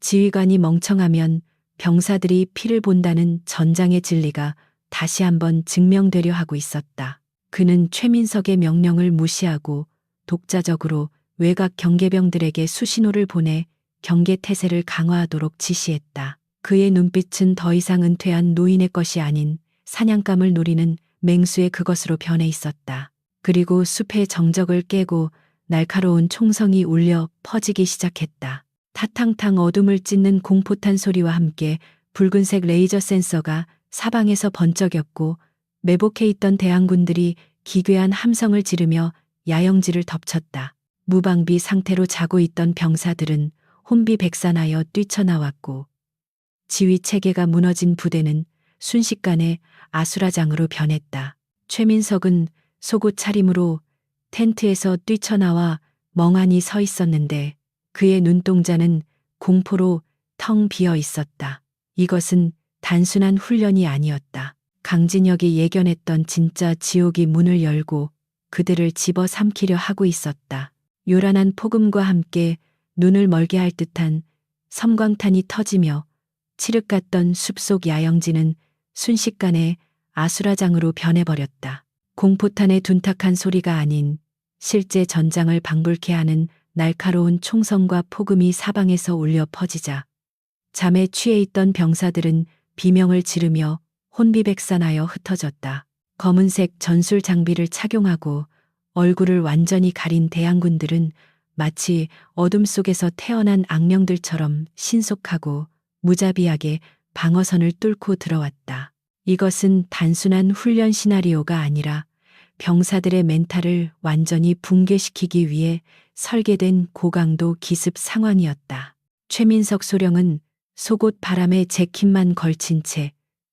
지휘관이 멍청하면 병사들이 피를 본다는 전장의 진리가 다시 한번 증명되려 하고 있었다. 그는 최민석의 명령을 무시하고 독자적으로 외곽 경계병들에게 수신호를 보내 경계 태세를 강화하도록 지시했다. 그의 눈빛은 더 이상 은퇴한 노인의 것이 아닌 사냥감을 노리는 맹수의 그것으로 변해 있었다. 그리고 숲의 정적을 깨고 날카로운 총성이 울려 퍼지기 시작했다. 타탕탕 어둠을 찢는 공포탄 소리와 함께 붉은색 레이저 센서가 사방에서 번쩍였고 매복해 있던 대항군들이 기괴한 함성을 지르며 야영지를 덮쳤다. 무방비 상태로 자고 있던 병사들은 혼비백산하여 뛰쳐나왔고 지휘 체계가 무너진 부대는 순식간에 아수라장으로 변했다. 최민석은 속옷 차림으로 텐트에서 뛰쳐나와 멍하니 서 있었는데 그의 눈동자는 공포로 텅 비어 있었다. 이것은 단순한 훈련이 아니었다. 강진혁이 예견했던 진짜 지옥이 문을 열고 그들을 집어삼키려 하고 있었다. 요란한 폭음과 함께 눈을 멀게 할 듯한 섬광탄이 터지며 칠흑 같던 숲속 야영지는 순식간에 아수라장으로 변해버렸다. 공포탄의 둔탁한 소리가 아닌 실제 전장을 방불케 하는 날카로운 총성과 폭음이 사방에서 울려 퍼지자 잠에 취해 있던 병사들은 비명을 지르며 혼비백산하여 흩어졌다. 검은색 전술 장비를 착용하고 얼굴을 완전히 가린 대항군들은 마치 어둠 속에서 태어난 악령들처럼 신속하고 무자비하게 방어선을 뚫고 들어왔다. 이것은 단순한 훈련 시나리오가 아니라 병사들의 멘탈을 완전히 붕괴시키기 위해 설계된 고강도 기습 상황이었다. 최민석 소령은 속옷 바람에 재킷만 걸친 채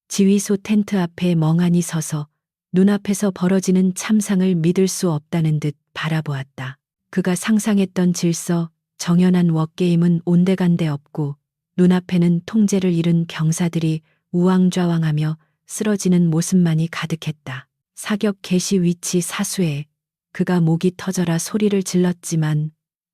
지휘소 텐트 앞에 멍하니 서서 눈앞에서 벌어지는 참상을 믿을 수 없다는 듯 바라보았다. 그가 상상했던 질서, 정연한 워게임은 온데간데 없고 눈앞에는 통제를 잃은 병사들이 우왕좌왕하며 쓰러지는 모습만이 가득했다. 사격 개시 위치 사수에 그가 목이 터져라 소리를 질렀지만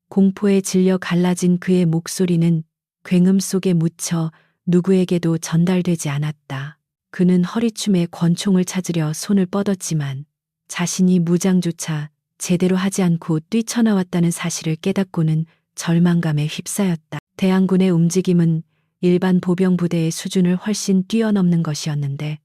공포에 질려 갈라진 그의 목소리는 굉음 속에 묻혀 누구에게도 전달되지 않았다. 그는 허리춤에 권총을 찾으려 손을 뻗었지만 자신이 무장조차 제대로 하지 않고 뛰쳐나왔다는 사실을 깨닫고는 절망감에 휩싸였다. 대항군의 움직임은 일반 보병 부대의 수준을 훨씬 뛰어넘는 것이었는데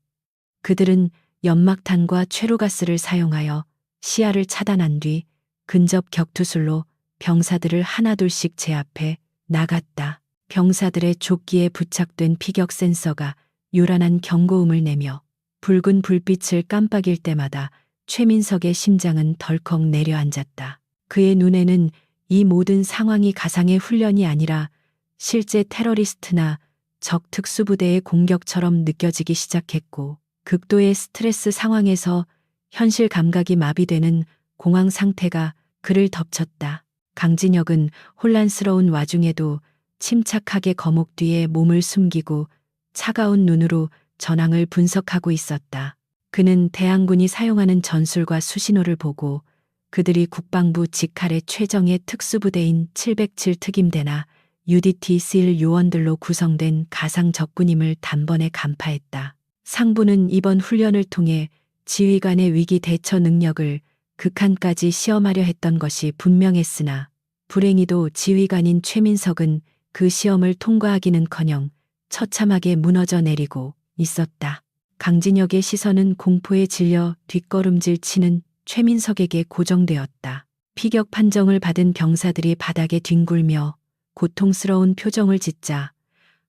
그들은 연막탄과 최루가스를 사용하여 시야를 차단한 뒤 근접 격투술로 병사들을 하나둘씩 제압해 나갔다. 병사들의 조끼에 부착된 피격 센서가 요란한 경고음을 내며 붉은 불빛을 깜빡일 때마다 최민석의 심장은 덜컥 내려앉았다. 그의 눈에는 이 모든 상황이 가상의 훈련이 아니라 실제 테러리스트나 적 특수부대의 공격처럼 느껴지기 시작했고 극도의 스트레스 상황에서 현실 감각이 마비되는 공황 상태가 그를 덮쳤다. 강진혁은 혼란스러운 와중에도 침착하게 거목 뒤에 몸을 숨기고 차가운 눈으로 전황을 분석하고 있었다. 그는 대항군이 사용하는 전술과 수신호를 보고 그들이 국방부 직할의 최정예 특수부대인 707 특임대나 UDT 실 요원들로 구성된 가상 적군임을 단번에 간파했다. 상부는 이번 훈련을 통해 지휘관의 위기 대처 능력을 극한까지 시험하려 했던 것이 분명했으나 불행히도 지휘관인 최민석은 그 시험을 통과하기는커녕 처참하게 무너져 내리고 있었다. 강진혁의 시선은 공포에 질려 뒷걸음질 치는 최민석에게 고정되었다. 피격 판정을 받은 병사들이 바닥에 뒹굴며 고통스러운 표정을 짓자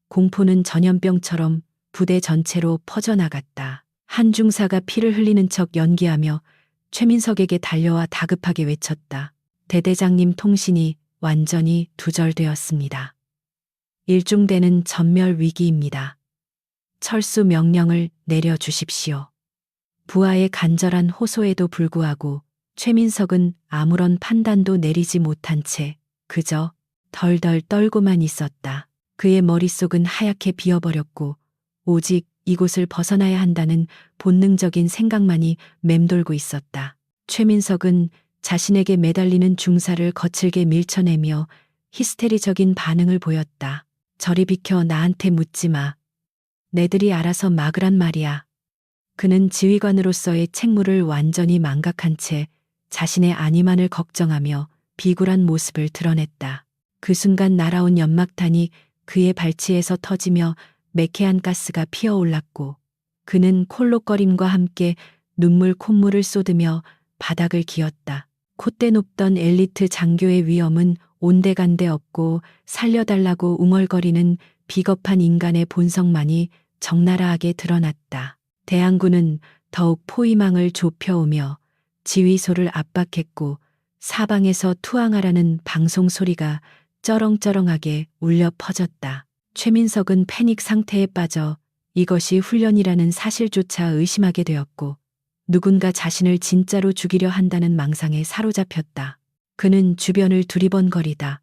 공포는 전염병처럼 부대 전체로 퍼져나갔다. 한 중사가 피를 흘리는 척 연기하며 최민석에게 달려와 다급하게 외쳤다. 대대장님 통신이 완전히 두절되었습니다. 일중대는 전멸 위기입니다. 철수 명령을 내려주십시오. 부하의 간절한 호소에도 불구하고 최민석은 아무런 판단도 내리지 못한 채 그저 덜덜 떨고만 있었다. 그의 머릿속은 하얗게 비어버렸고 오직 이곳을 벗어나야 한다는 본능적인 생각만이 맴돌고 있었다. 최민석은 자신에게 매달리는 중사를 거칠게 밀쳐내며 히스테리적인 반응을 보였다. 저리 비켜 나한테 묻지 마. 내들이 알아서 막으란 말이야. 그는 지휘관으로서의 책무를 완전히 망각한 채 자신의 안위만을 걱정하며 비굴한 모습을 드러냈다. 그 순간 날아온 연막탄이 그의 발치에서 터지며 매캐한 가스가 피어올랐고 그는 콜록거림과 함께 눈물 콧물을 쏟으며 바닥을 기었다. 콧대 높던 엘리트 장교의 위엄은 온데간데 없고 살려달라고 웅얼거리는 비겁한 인간의 본성만이 적나라하게 드러났다. 대항군은 더욱 포위망을 좁혀오며 지휘소를 압박했고 사방에서 투항하라는 방송 소리가 쩌렁쩌렁하게 울려 퍼졌다. 최민석은 패닉 상태에 빠져 이것이 훈련이라는 사실조차 의심하게 되었고 누군가 자신을 진짜로 죽이려 한다는 망상에 사로잡혔다. 그는 주변을 두리번거리다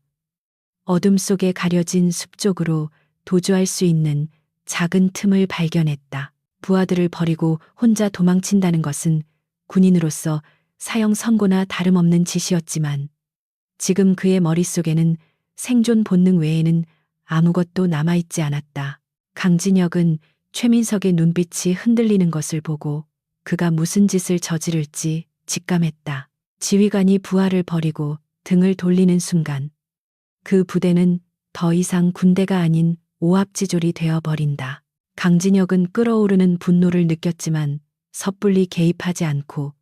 어둠 속에 가려진 숲 쪽으로 도주할 수 있는 작은 틈을 발견했다. 부하들을 버리고 혼자 도망친다는 것은 군인으로서 사형 선고나 다름없는 짓이었지만 지금 그의 머릿속에는 생존 본능 외에는 아무것도 남아있지 않았다. 강진혁은 최민석의 눈빛이 흔들리는 것을 보고 그가 무슨 짓을 저지를지 직감했다. 지휘관이 부하를 버리고 등을 돌리는 순간 그 부대는 더 이상 군대가 아닌 오합지졸이 되어버린다. 강진혁은 끓어오르는 분노를 느꼈지만 섣불리 개입하지 않고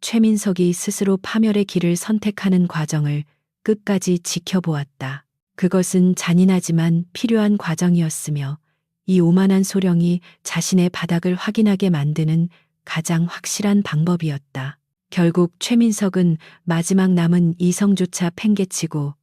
최민석이 스스로 파멸의 길을 선택하는 과정을 끝까지 지켜보았다. 그것은 잔인하지만 필요한 과정이었으며 이 오만한 소령이 자신의 바닥을 확인하게 만드는 가장 확실한 방법이었다. 결국 최민석은 마지막 남은 이성조차 팽개치고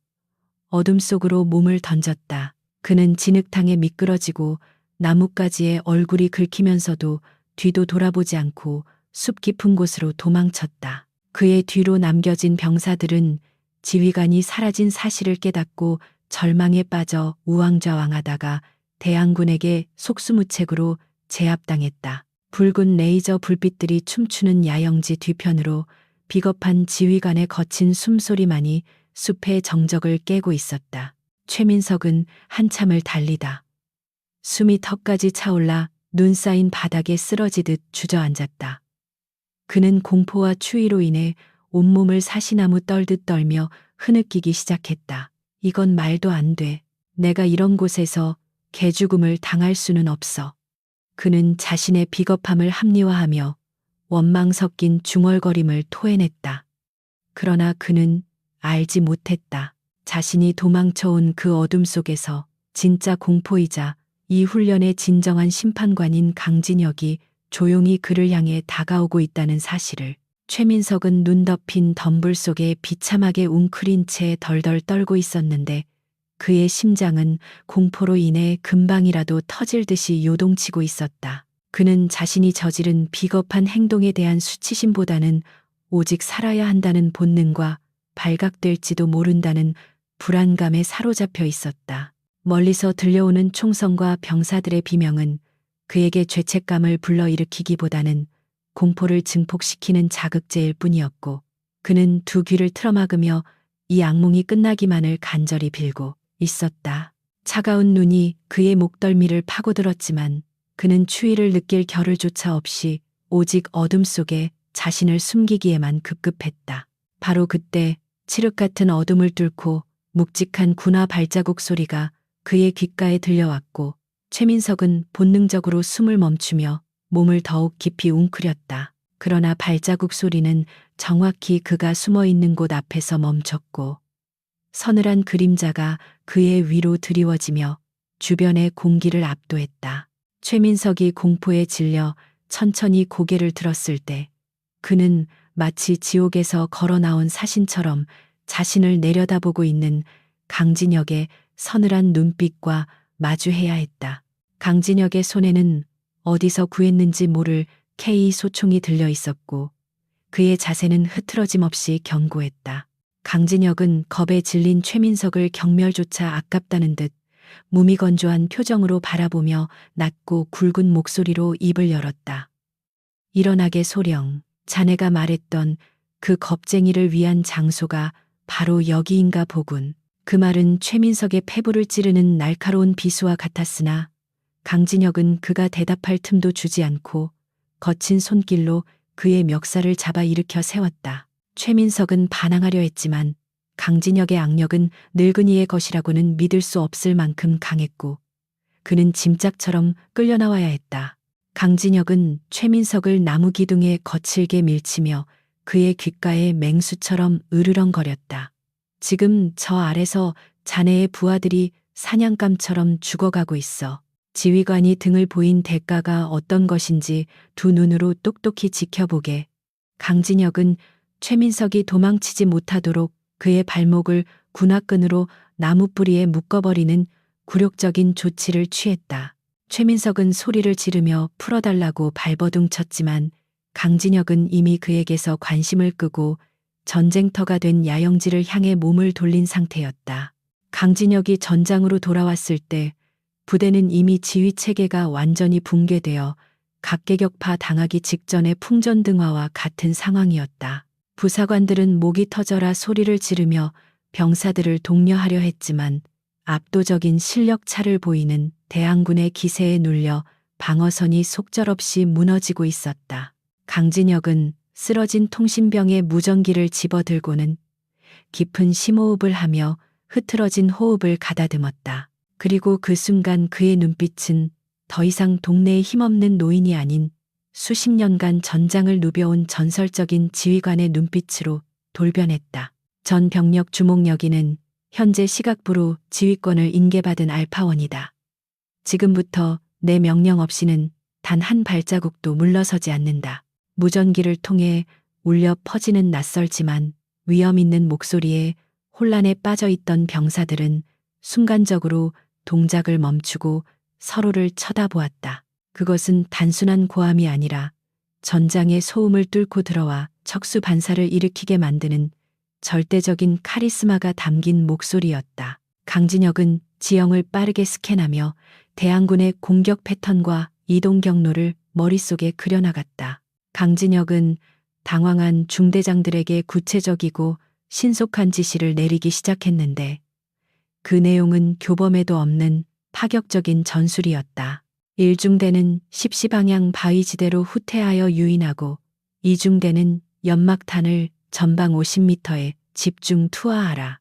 어둠 속으로 몸을 던졌다. 그는 진흙탕에 미끄러지고 나뭇가지에 얼굴이 긁히면서도 뒤도 돌아보지 않고 숲 깊은 곳으로 도망쳤다. 그의 뒤로 남겨진 병사들은 지휘관이 사라진 사실을 깨닫고 절망에 빠져 우왕좌왕하다가 대항군에게 속수무책으로 제압당했다. 붉은 레이저 불빛들이 춤추는 야영지 뒤편으로 비겁한 지휘관의 거친 숨소리만이 숲의 정적을 깨고 있었다. 최민석은 한참을 달리다 숨이 턱까지 차올라 눈 쌓인 바닥에 쓰러지듯 주저앉았다. 그는 공포와 추위로 인해 온몸을 사시나무 떨듯 떨며 흐느끼기 시작했다. 이건 말도 안 돼. 내가 이런 곳에서 개죽음을 당할 수는 없어. 그는 자신의 비겁함을 합리화하며 원망 섞인 중얼거림을 토해냈다. 그러나 그는 알지 못했다. 자신이 도망쳐온 그 어둠 속에서 진짜 공포이자 이 훈련의 진정한 심판관인 강진혁이 조용히 그를 향해 다가오고 있다는 사실을. 최민석은 눈 덮인 덤불 속에 비참하게 웅크린 채 덜덜 떨고 있었는데 그의 심장은 공포로 인해 금방이라도 터질 듯이 요동치고 있었다. 그는 자신이 저지른 비겁한 행동에 대한 수치심보다는 오직 살아야 한다는 본능과 발각될지도 모른다는 불안감에 사로잡혀 있었다. 멀리서 들려오는 총성과 병사들의 비명은 그에게 죄책감을 불러일으키기보다는 공포를 증폭시키는 자극제일 뿐이었고, 그는 두 귀를 틀어막으며 이 악몽이 끝나기만을 간절히 빌고 있었다. 차가운 눈이 그의 목덜미를 파고들었지만 그는 추위를 느낄 겨를조차 없이 오직 어둠 속에 자신을 숨기기에만 급급했다. 바로 그때 칠흑 같은 어둠을 뚫고 묵직한 군화 발자국 소리가 그의 귓가에 들려왔고, 최민석은 본능적으로 숨을 멈추며 몸을 더욱 깊이 웅크렸다. 그러나 발자국 소리는 정확히 그가 숨어 있는 곳 앞에서 멈췄고, 서늘한 그림자가 그의 위로 드리워지며 주변의 공기를 압도했다. 최민석이 공포에 질려 천천히 고개를 들었을 때 그는 마치 지옥에서 걸어 나온 사신처럼 자신을 내려다보고 있는 강진혁의 서늘한 눈빛과 마주해야 했다. 강진혁의 손에는 어디서 구했는지 모를 K 소총이 들려 있었고, 그의 자세는 흐트러짐 없이 견고했다. 강진혁은 겁에 질린 최민석을 경멸조차 아깝다는 듯 무미건조한 표정으로 바라보며 낮고 굵은 목소리로 입을 열었다. 일어나게 소령, 자네가 말했던 그 겁쟁이를 위한 장소가 바로 여기인가 보군. 그 말은 최민석의 폐부를 찌르는 날카로운 비수와 같았으나 강진혁은 그가 대답할 틈도 주지 않고 거친 손길로 그의 멱살을 잡아 일으켜 세웠다. 최민석은 반항하려 했지만 강진혁의 악력은 늙은이의 것이라고는 믿을 수 없을 만큼 강했고, 그는 짐짝처럼 끌려나와야 했다. 강진혁은 최민석을 나무 기둥에 거칠게 밀치며 그의 귓가에 맹수처럼 으르렁거렸다. 지금 저 아래서 자네의 부하들이 사냥감처럼 죽어가고 있어. 지휘관이 등을 보인 대가가 어떤 것인지 두 눈으로 똑똑히 지켜보게. 강진혁은 최민석이 도망치지 못하도록 그의 발목을 군화끈으로 나무 뿌리에 묶어버리는 굴욕적인 조치를 취했다. 최민석은 소리를 지르며 풀어달라고 발버둥 쳤지만 강진혁은 이미 그에게서 관심을 끄고 전쟁터가 된 야영지를 향해 몸을 돌린 상태였다. 강진혁이 전장으로 돌아왔을 때 부대는 이미 지휘 체계가 완전히 붕괴되어 각계격파 당하기 직전의 풍전등화와 같은 상황이었다. 부사관들은 목이 터져라 소리를 지르며 병사들을 독려하려 했지만 압도적인 실력차를 보이는 대항군의 기세에 눌려 방어선이 속절없이 무너지고 있었다. 강진혁은 쓰러진 통신병의 무전기를 집어들고는 깊은 심호흡을 하며 흐트러진 호흡을 가다듬었다. 그리고 그 순간 그의 눈빛은 더 이상 동네에 힘없는 노인이 아닌 수십 년간 전장을 누벼온 전설적인 지휘관의 눈빛으로 돌변했다. 전 병력 주목여기는 현재 시각부로 지휘권을 인계받은 알파원이다. 지금부터 내 명령 없이는 단 한 발자국도 물러서지 않는다. 무전기를 통해 울려 퍼지는 낯설지만 위험 있는 목소리에 혼란에 빠져 있던 병사들은 순간적으로 동작을 멈추고 서로를 쳐다보았다. 그것은 단순한 고함이 아니라 전장의 소음을 뚫고 들어와 척수 반사를 일으키게 만드는 절대적인 카리스마가 담긴 목소리였다. 강진혁은 지형을 빠르게 스캔하며 대항군의 공격 패턴과 이동 경로를 머릿속에 그려나갔다. 강진혁은 당황한 중대장들에게 구체적이고 신속한 지시를 내리기 시작했는데 그 내용은 교범에도 없는 파격적인 전술이었다. 1중대는 십시방향 바위지대로 후퇴하여 유인하고 2중대는 연막탄을 전방 50m에 집중 투하하라.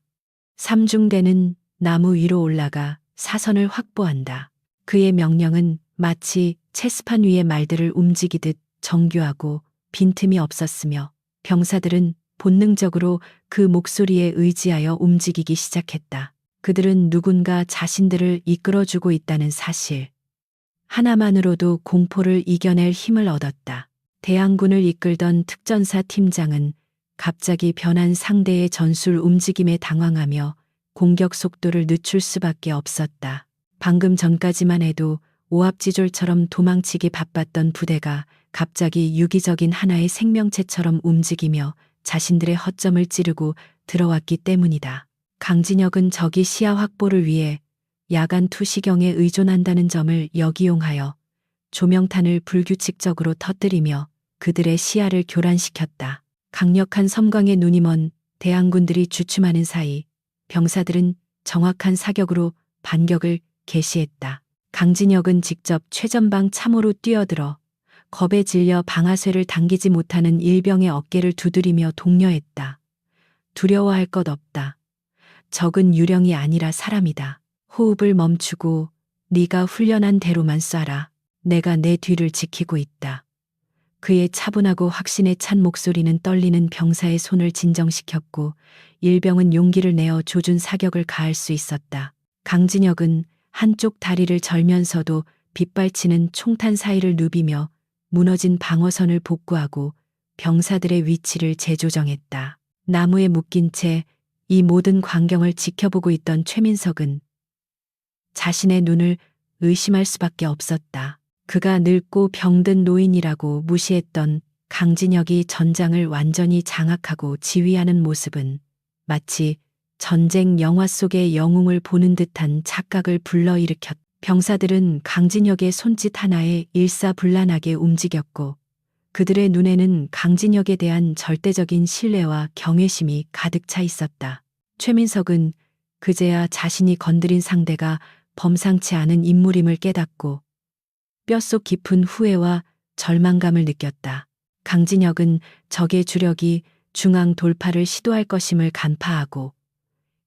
3중대는 나무 위로 올라가 사선을 확보한다. 그의 명령은 마치 체스판 위의 말들을 움직이듯 정교하고 빈틈이 없었으며 병사들은 본능적으로 그 목소리에 의지하여 움직이기 시작했다. 그들은 누군가 자신들을 이끌어주고 있다는 사실 하나만으로도 공포를 이겨낼 힘을 얻었다. 대항군을 이끌던 특전사 팀장은 갑자기 변한 상대의 전술 움직임에 당황하며 공격 속도를 늦출 수밖에 없었다. 방금 전까지만 해도 오합지졸처럼 도망치기 바빴던 부대가 갑자기 유기적인 하나의 생명체처럼 움직이며 자신들의 허점을 찌르고 들어왔기 때문이다. 강진혁은 적이 시야 확보를 위해 야간 투시경에 의존한다는 점을 역이용하여 조명탄을 불규칙적으로 터뜨리며 그들의 시야를 교란시켰다. 강력한 섬광에 눈이 먼 대항군들이 주춤하는 사이 병사들은 정확한 사격으로 반격을 개시했다. 강진혁은 직접 최전방 참호로 뛰어들어 겁에 질려 방아쇠를 당기지 못하는 일병의 어깨를 두드리며 독려했다. 두려워할 것 없다. 적은 유령이 아니라 사람이다. 호흡을 멈추고 네가 훈련한 대로만 쏴라. 내가 내 뒤를 지키고 있다. 그의 차분하고 확신에 찬 목소리는 떨리는 병사의 손을 진정시켰고 일병은 용기를 내어 조준 사격을 가할 수 있었다. 강진혁은 한쪽 다리를 절면서도 빗발치는 총탄 사이를 누비며 무너진 방어선을 복구하고 병사들의 위치를 재조정했다. 나무에 묶인 채 이 모든 광경을 지켜보고 있던 최민석은 자신의 눈을 의심할 수밖에 없었다. 그가 늙고 병든 노인이라고 무시했던 강진혁이 전장을 완전히 장악하고 지휘하는 모습은 마치 전쟁 영화 속의 영웅을 보는 듯한 착각을 불러일으켰다. 병사들은 강진혁의 손짓 하나에 일사불란하게 움직였고 그들의 눈에는 강진혁에 대한 절대적인 신뢰와 경외심이 가득 차 있었다. 최민석은 그제야 자신이 건드린 상대가 범상치 않은 인물임을 깨닫고 뼛속 깊은 후회와 절망감을 느꼈다. 강진혁은 적의 주력이 중앙 돌파를 시도할 것임을 간파하고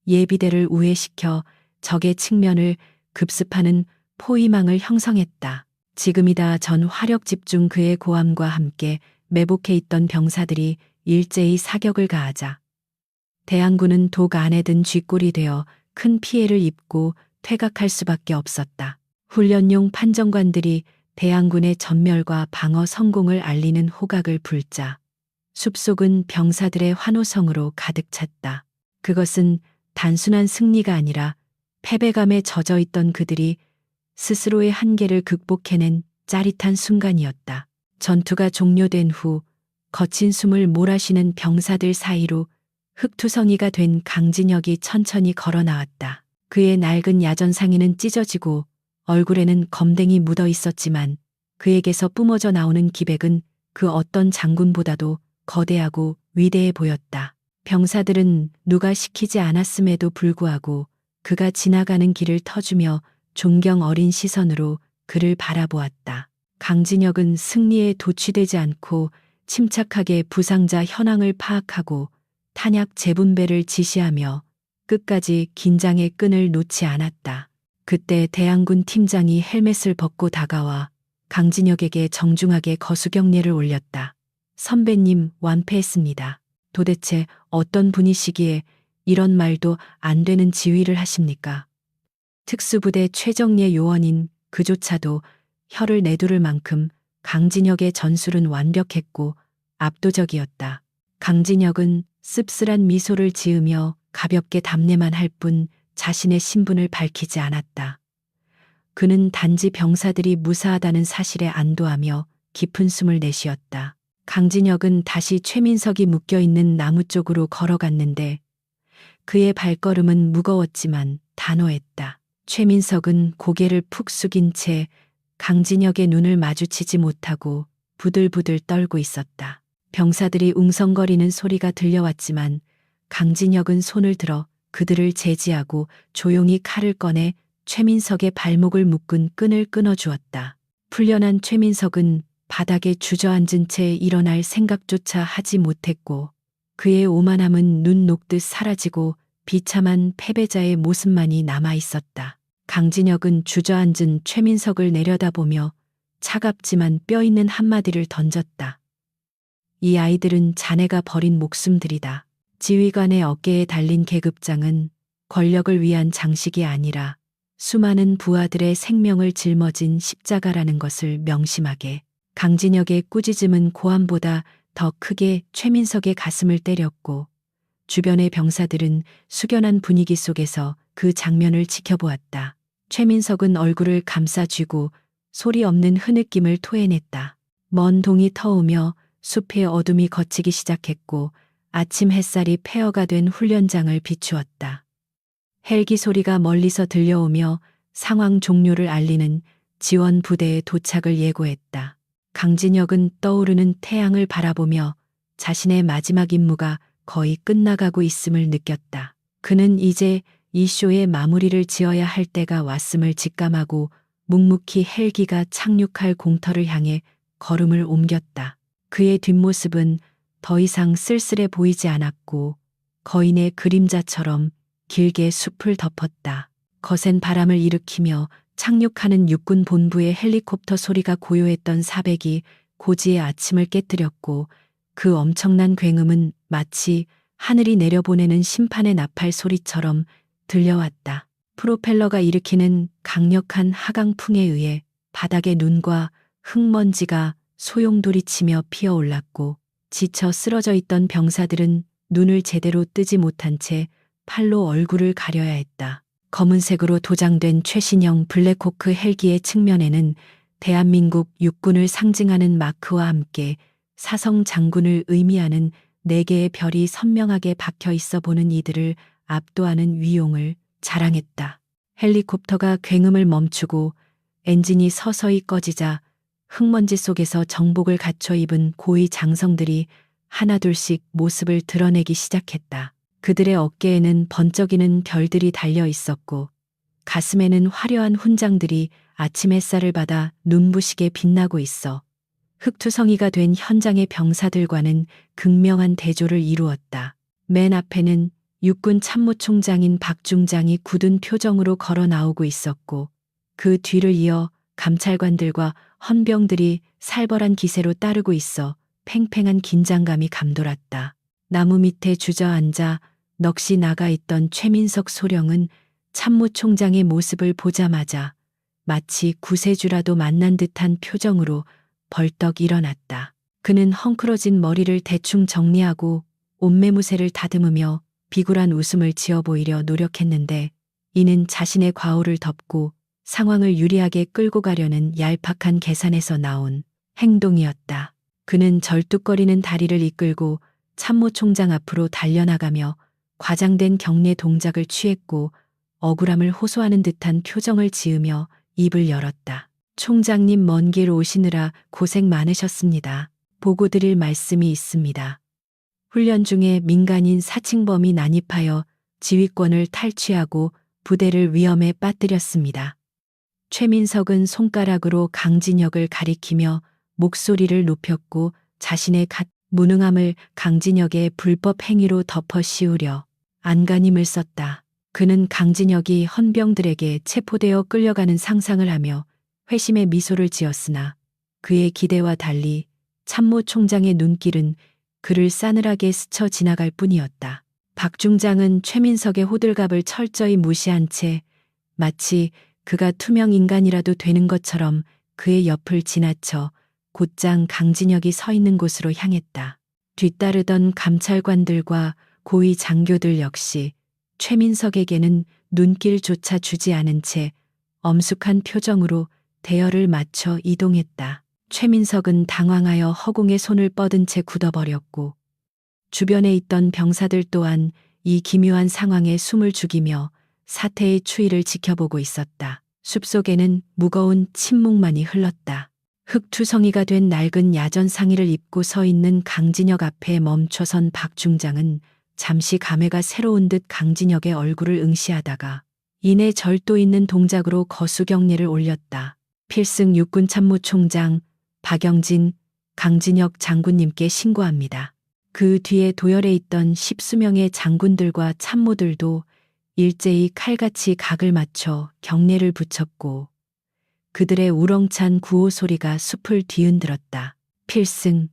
예비대를 우회시켜 적의 측면을 급습하는 포위망을 형성했다. 지금이다 전 화력 집중 그의 고함과 함께 매복해 있던 병사들이 일제히 사격을 가하자 대항군은 독 안에 든 쥐꼴이 되어 큰 피해를 입고 퇴각할 수밖에 없었다. 훈련용 판정관들이 대항군의 전멸과 방어 성공을 알리는 호각을 불자 숲속은 병사들의 환호성으로 가득 찼다. 그것은 단순한 승리가 아니라 패배감에 젖어 있던 그들이 스스로의 한계를 극복해낸 짜릿한 순간이었다. 전투가 종료된 후 거친 숨을 몰아쉬는 병사들 사이로 흑투성이가 된 강진혁이 천천히 걸어 나왔다. 그의 낡은 야전상의는 찢어지고 얼굴에는 검댕이 묻어 있었지만 그에게서 뿜어져 나오는 기백은 그 어떤 장군보다도 거대하고 위대해 보였다. 병사들은 누가 시키지 않았음에도 불구하고 그가 지나가는 길을 터주며 존경 어린 시선으로 그를 바라보았다. 강진혁은 승리에 도취되지 않고 침착하게 부상자 현황을 파악하고 탄약 재분배를 지시하며 끝까지 긴장의 끈을 놓지 않았다. 그때 대항군 팀장이 헬멧을 벗고 다가와 강진혁에게 정중하게 거수경례를 올렸다. 선배님, 완패했습니다. 도대체 어떤 분이시기에 이런 말도 안 되는 지휘를 하십니까? 특수부대 최정예 요원인 그조차도 혀를 내두를 만큼 강진혁의 전술은 완벽했고 압도적이었다. 강진혁은 씁쓸한 미소를 지으며 가볍게 답례만 할 뿐 자신의 신분을 밝히지 않았다. 그는 단지 병사들이 무사하다는 사실에 안도하며 깊은 숨을 내쉬었다. 강진혁은 다시 최민석이 묶여있는 나무 쪽으로 걸어갔는데 그의 발걸음은 무거웠지만 단호했다. 최민석은 고개를 푹 숙인 채 강진혁의 눈을 마주치지 못하고 부들부들 떨고 있었다. 병사들이 웅성거리는 소리가 들려왔지만 강진혁은 손을 들어 그들을 제지하고 조용히 칼을 꺼내 최민석의 발목을 묶은 끈을 끊어주었다. 풀려난 최민석은 바닥에 주저앉은 채 일어날 생각조차 하지 못했고 그의 오만함은 눈 녹듯 사라지고 비참한 패배자의 모습만이 남아 있었다. 강진혁은 주저앉은 최민석을 내려다보며 차갑지만 뼈있는 한마디를 던졌다. 이 아이들은 자네가 버린 목숨들이다. 지휘관의 어깨에 달린 계급장은 권력을 위한 장식이 아니라 수많은 부하들의 생명을 짊어진 십자가라는 것을 명심하게. 강진혁의 꾸짖음은 고함보다 더 크게 최민석의 가슴을 때렸고 주변의 병사들은 숙연한 분위기 속에서 그 장면을 지켜보았다. 최민석은 얼굴을 감싸 쥐고 소리 없는 흐느낌을 토해냈다. 먼 동이 터오며 숲의 어둠이 걷히기 시작했고 아침 햇살이 폐허가 된 훈련장을 비추었다. 헬기 소리가 멀리서 들려오며 상황 종료를 알리는 지원 부대의 도착을 예고했다. 강진혁은 떠오르는 태양을 바라보며 자신의 마지막 임무가 거의 끝나가고 있음을 느꼈다. 그는 이제 이 쇼의 마무리를 지어야 할 때가 왔음을 직감하고 묵묵히 헬기가 착륙할 공터를 향해 걸음을 옮겼다. 그의 뒷모습은 더 이상 쓸쓸해 보이지 않았고 거인의 그림자처럼 길게 숲을 덮었다. 거센 바람을 일으키며 착륙하는 육군 본부의 헬리콥터 소리가 고요했던 사백이 고지의 아침을 깨뜨렸고 그 엄청난 굉음은 마치 하늘이 내려보내는 심판의 나팔 소리처럼 들려왔다. 프로펠러가 일으키는 강력한 하강풍에 의해 바닥의 눈과 흙먼지가 소용돌이치며 피어올랐고 지쳐 쓰러져 있던 병사들은 눈을 제대로 뜨지 못한 채 팔로 얼굴을 가려야 했다. 검은색으로 도장된 최신형 블랙호크 헬기의 측면에는 대한민국 육군을 상징하는 마크와 함께 사성 장군을 의미하는 4개의 별이 선명하게 박혀 있어 보는 이들을 압도하는 위용을 자랑했다. 헬리콥터가 굉음을 멈추고 엔진이 서서히 꺼지자 흙먼지 속에서 정복을 갖춰 입은 고위 장성들이 하나둘씩 모습을 드러내기 시작했다. 그들의 어깨에는 번쩍이는 별들이 달려 있었고 가슴에는 화려한 훈장들이 아침 햇살을 받아 눈부시게 빛나고 있어 흙투성이가 된 현장의 병사들과는 극명한 대조를 이루었다. 맨 앞에는 육군 참모총장인 박중장이 굳은 표정으로 걸어 나오고 있었고 그 뒤를 이어 감찰관들과 헌병들이 살벌한 기세로 따르고 있어 팽팽한 긴장감이 감돌았다. 나무 밑에 주저앉아 넋이 나가 있던 최민석 소령은 참모총장의 모습을 보자마자 마치 구세주라도 만난 듯한 표정으로 벌떡 일어났다. 그는 헝클어진 머리를 대충 정리하고 옷매무새를 다듬으며 비굴한 웃음을 지어 보이려 노력했는데 이는 자신의 과오를 덮고 상황을 유리하게 끌고 가려는 얄팍한 계산에서 나온 행동이었다. 그는 절뚝거리는 다리를 이끌고 참모총장 앞으로 달려나가며 과장된 경례 동작을 취했고 억울함을 호소하는 듯한 표정을 지으며 입을 열었다. 총장님 먼 길 오시느라 고생 많으셨습니다. 보고 드릴 말씀이 있습니다. 훈련 중에 민간인 사칭범이 난입하여 지휘권을 탈취하고 부대를 위험에 빠뜨렸습니다. 최민석은 손가락으로 강진혁을 가리키며 목소리를 높였고 자신의 무능함을 강진혁의 불법 행위로 덮어 씌우려 안간힘을 썼다. 그는 강진혁이 헌병들에게 체포되어 끌려가는 상상을 하며 회심의 미소를 지었으나 그의 기대와 달리 참모총장의 눈길은 그를 싸늘하게 스쳐 지나갈 뿐이었다. 박 중장은 최민석의 호들갑을 철저히 무시한 채 마치 그가 투명 인간이라도 되는 것처럼 그의 옆을 지나쳐 곧장 강진혁이 서 있는 곳으로 향했다. 뒤따르던 감찰관들과 고위 장교들 역시 최민석에게는 눈길조차 주지 않은 채 엄숙한 표정으로 대열을 맞춰 이동했다. 최민석은 당황하여 허공에 손을 뻗은 채 굳어버렸고 주변에 있던 병사들 또한 이 기묘한 상황에 숨을 죽이며 사태의 추이를 지켜보고 있었다. 숲속에는 무거운 침묵만이 흘렀다. 흙투성이가 된 낡은 야전 상의를 입고 서 있는 강진혁 앞에 멈춰선 박 중장은 잠시 감회가 새로운 듯 강진혁의 얼굴을 응시하다가 이내 절도 있는 동작으로 거수경례를 올렸다. 필승 육군 참모총장 박영진, 강진혁 장군님께 신고합니다. 그 뒤에 도열에 있던 10수명의 장군들과 참모들도 일제히 칼같이 각을 맞춰 경례를 붙였고 그들의 우렁찬 구호 소리가 숲을 뒤흔들었다. 필승,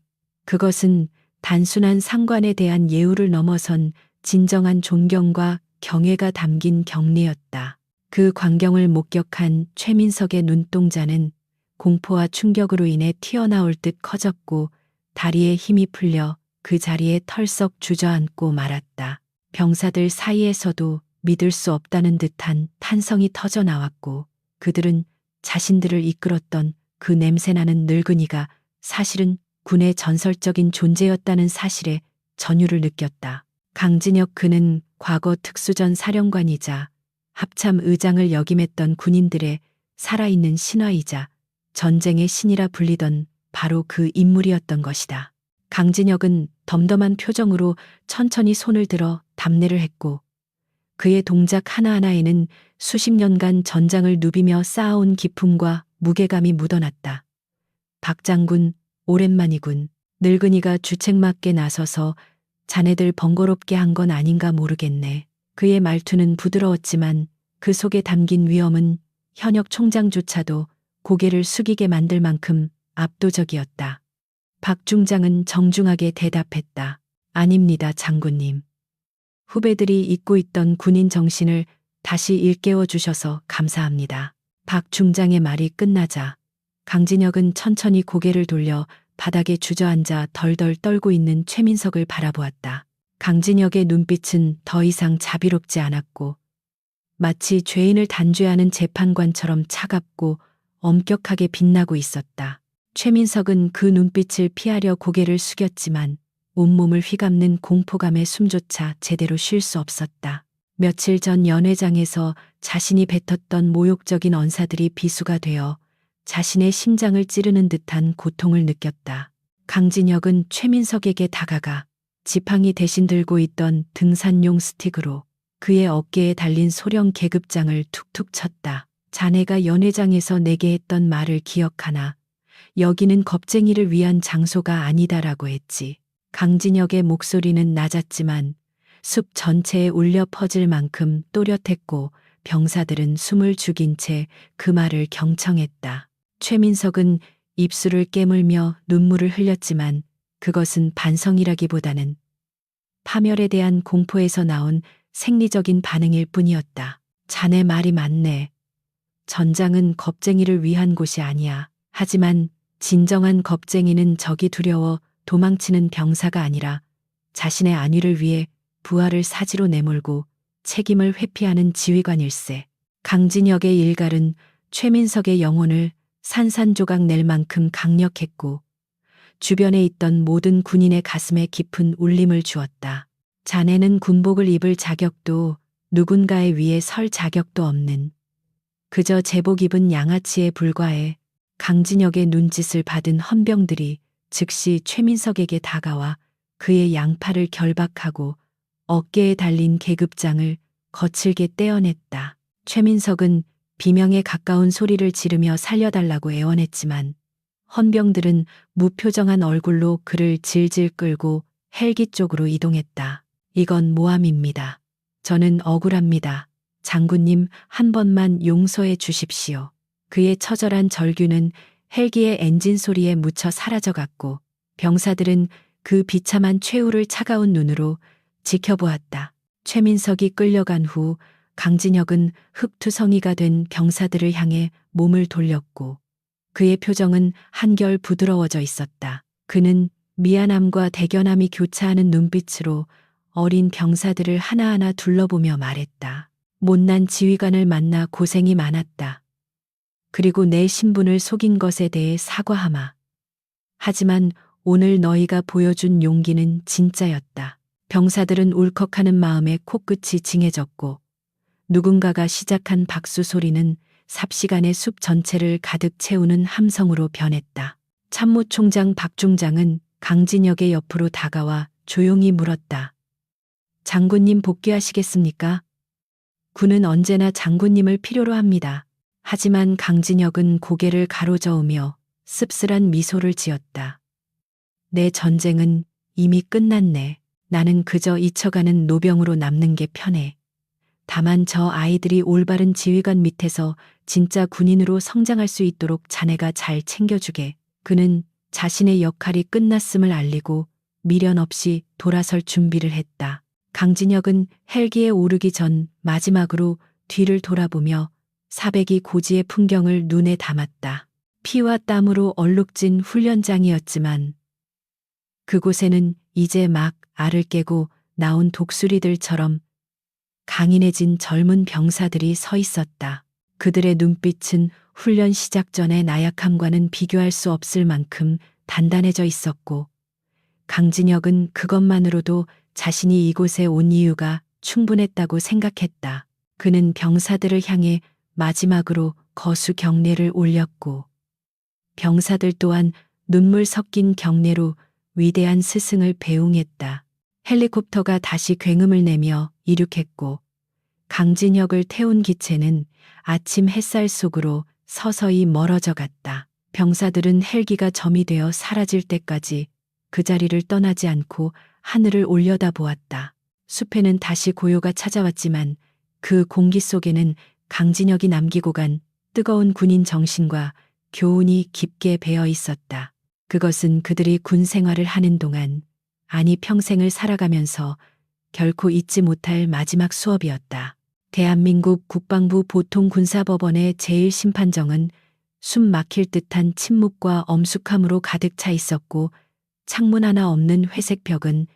그것은 단순한 상관에 대한 예우를 넘어선 진정한 존경과 경애가 담긴 경례였다. 그 광경을 목격한 최민석의 눈동자는 공포와 충격으로 인해 튀어나올 듯 커졌고 다리에 힘이 풀려 그 자리에 털썩 주저앉고 말았다. 병사들 사이에서도 믿을 수 없다는 듯한 탄성이 터져 나왔고 그들은 자신들을 이끌었던 그 냄새나는 늙은이가 사실은 군의 전설적인 존재였다는 사실에 전율을 느꼈다. 강진혁 그는 과거 특수전 사령관이자 합참 의장을 역임했던 군인들의 살아있는 신화이자 전쟁의 신이라 불리던 바로 그 인물이었던 것이다. 강진혁은 덤덤한 표정으로 천천히 손을 들어 답례를 했고 그의 동작 하나하나에는 수십 년간 전장을 누비며 쌓아온 기품과 무게감이 묻어났다. 박 장군, 오랜만이군. 늙은이가 주책맞게 나서서 자네들 번거롭게 한 건 아닌가 모르겠네. 그의 말투는 부드러웠지만 그 속에 담긴 위엄은 현역 총장조차도 고개를 숙이게 만들 만큼 압도적이었다. 박 중장은 정중하게 대답했다. 아닙니다, 장군님. 후배들이 잊고 있던 군인 정신을 다시 일깨워 주셔서 감사합니다. 박 중장의 말이 끝나자 강진혁은 천천히 고개를 돌려 바닥에 주저앉아 덜덜 떨고 있는 최민석을 바라보았다. 강진혁의 눈빛은 더 이상 자비롭지 않았고 마치 죄인을 단죄하는 재판관처럼 차갑고 엄격하게 빛나고 있었다. 최민석은 그 눈빛을 피하려 고개를 숙였지만 온몸을 휘감는 공포감의 숨조차 제대로 쉴 수 없었다. 며칠 전 연회장에서 자신이 뱉었던 모욕적인 언사들이 비수가 되어 자신의 심장을 찌르는 듯한 고통을 느꼈다. 강진혁은 최민석에게 다가가 지팡이 대신 들고 있던 등산용 스틱으로 그의 어깨에 달린 소령 계급장을 툭툭 쳤다. 자네가 연회장에서 내게 했던 말을 기억하나? 여기는 겁쟁이를 위한 장소가 아니다라고 했지. 강진혁의 목소리는 낮았지만 숲 전체에 울려 퍼질 만큼 또렷했고 병사들은 숨을 죽인 채 그 말을 경청했다. 최민석은 입술을 깨물며 눈물을 흘렸지만 그것은 반성이라기보다는 파멸에 대한 공포에서 나온 생리적인 반응일 뿐이었다. 자네 말이 맞네. 전장은 겁쟁이를 위한 곳이 아니야. 하지만 진정한 겁쟁이는 적이 두려워 도망치는 병사가 아니라 자신의 안위를 위해 부하를 사지로 내몰고 책임을 회피하는 지휘관일세. 강진혁의 일갈은 최민석의 영혼을 산산조각 낼 만큼 강력했고 주변에 있던 모든 군인의 가슴에 깊은 울림을 주었다. 자네는 군복을 입을 자격도 누군가의 위에 설 자격도 없는 그저 제복 입은 양아치에 불과해. 강진혁의 눈짓을 받은 헌병들이 즉시 최민석에게 다가와 그의 양팔을 결박하고 어깨에 달린 계급장을 거칠게 떼어냈다. 최민석은 비명에 가까운 소리를 지르며 살려달라고 애원했지만 헌병들은 무표정한 얼굴로 그를 질질 끌고 헬기 쪽으로 이동했다. 이건 모함입니다. 저는 억울합니다. 장군님 한 번만 용서해 주십시오. 그의 처절한 절규는 헬기의 엔진 소리에 묻혀 사라져갔고 병사들은 그 비참한 최후를 차가운 눈으로 지켜보았다. 최민석이 끌려간 후 강진혁은 흙투성이가 된 병사들을 향해 몸을 돌렸고 그의 표정은 한결 부드러워져 있었다. 그는 미안함과 대견함이 교차하는 눈빛으로 어린 병사들을 하나하나 둘러보며 말했다. 못난 지휘관을 만나 고생이 많았다. 그리고 내 신분을 속인 것에 대해 사과하마. 하지만 오늘 너희가 보여준 용기는 진짜였다. 병사들은 울컥하는 마음에 코끝이 징해졌고 누군가가 시작한 박수 소리는 삽시간에 숲 전체를 가득 채우는 함성으로 변했다. 참모총장 박 중장은 강진혁의 옆으로 다가와 조용히 물었다. 장군님 복귀하시겠습니까? 군은 언제나 장군님을 필요로 합니다. 하지만 강진혁은 고개를 가로저으며 씁쓸한 미소를 지었다. 내 전쟁은 이미 끝났네. 나는 그저 잊혀가는 노병으로 남는 게 편해. 다만 저 아이들이 올바른 지휘관 밑에서 진짜 군인으로 성장할 수 있도록 자네가 잘 챙겨주게. 그는 자신의 역할이 끝났음을 알리고 미련 없이 돌아설 준비를 했다. 강진혁은 헬기에 오르기 전 마지막으로 뒤를 돌아보며 사백이 고지의 풍경을 눈에 담았다. 피와 땀으로 얼룩진 훈련장이었지만 그곳에는 이제 막 알을 깨고 나온 독수리들처럼 강인해진 젊은 병사들이 서 있었다. 그들의 눈빛은 훈련 시작 전의 나약함과는 비교할 수 없을 만큼 단단해져 있었고 강진혁은 그것만으로도 자신이 이곳에 온 이유가 충분했다고 생각했다. 그는 병사들을 향해 마지막으로 거수 경례를 올렸고 병사들 또한 눈물 섞인 경례로 위대한 스승을 배웅했다. 헬리콥터가 다시 굉음을 내며 이륙했고 강진혁을 태운 기체는 아침 햇살 속으로 서서히 멀어져 갔다. 병사들은 헬기가 점이 되어 사라질 때까지 그 자리를 떠나지 않고 하늘을 올려다보았다. 숲에는 다시 고요가 찾아왔지만 그 공기 속에는 강진혁이 남기고 간 뜨거운 군인 정신과 교훈이 깊게 배어 있었다. 그것은 그들이 군 생활을 하는 동안, 아니 평생을 살아가면서 결코 잊지 못할 마지막 수업이었다. 대한민국 국방부 보통군사법원의 제1심판정은 숨 막힐 듯한 침묵과 엄숙함으로 가득 차 있었고 창문 하나 없는 회색 벽은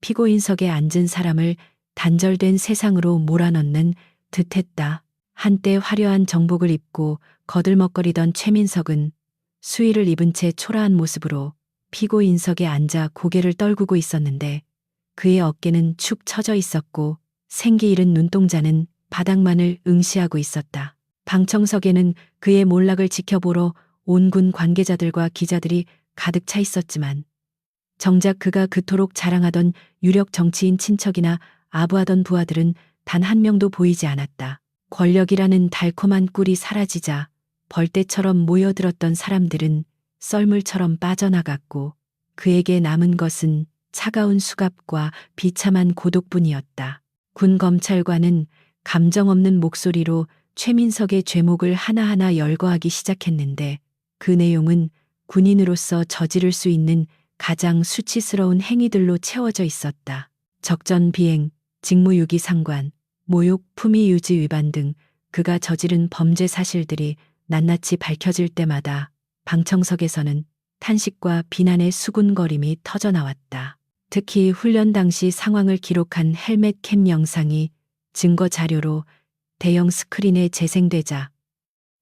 피고인석에 앉은 사람을 단절된 세상으로 몰아넣는 듯했다. 한때 화려한 정복을 입고 거들먹거리던 최민석은 수의를 입은 채 초라한 모습으로 피고인석에 앉아 고개를 떨구고 있었는데 그의 어깨는 축 처져 있었고 생기 잃은 눈동자는 바닥만을 응시하고 있었다. 방청석에는 그의 몰락을 지켜보러 온 군 관계자들과 기자들이 가득 차 있었지만 정작 그가 그토록 자랑하던 유력 정치인 친척이나 아부하던 부하들은 단 한 명도 보이지 않았다. 권력이라는 달콤한 꿀이 사라지자 벌떼처럼 모여들었던 사람들은 썰물처럼 빠져나갔고 그에게 남은 것은 차가운 수갑과 비참한 고독뿐이었다. 군 검찰관은 감정 없는 목소리로 최민석의 죄목을 하나하나 열거하기 시작했는데 그 내용은 군인으로서 저지를 수 있는 가장 수치스러운 행위들로 채워져 있었다. 적전 비행, 직무유기 상관, 모욕, 품위 유지 위반 등 그가 저지른 범죄 사실들이 낱낱이 밝혀질 때마다 방청석에서는 탄식과 비난의 수군거림이 터져나왔다. 특히 훈련 당시 상황을 기록한 헬멧 캠 영상이 증거 자료로 대형 스크린에 재생되자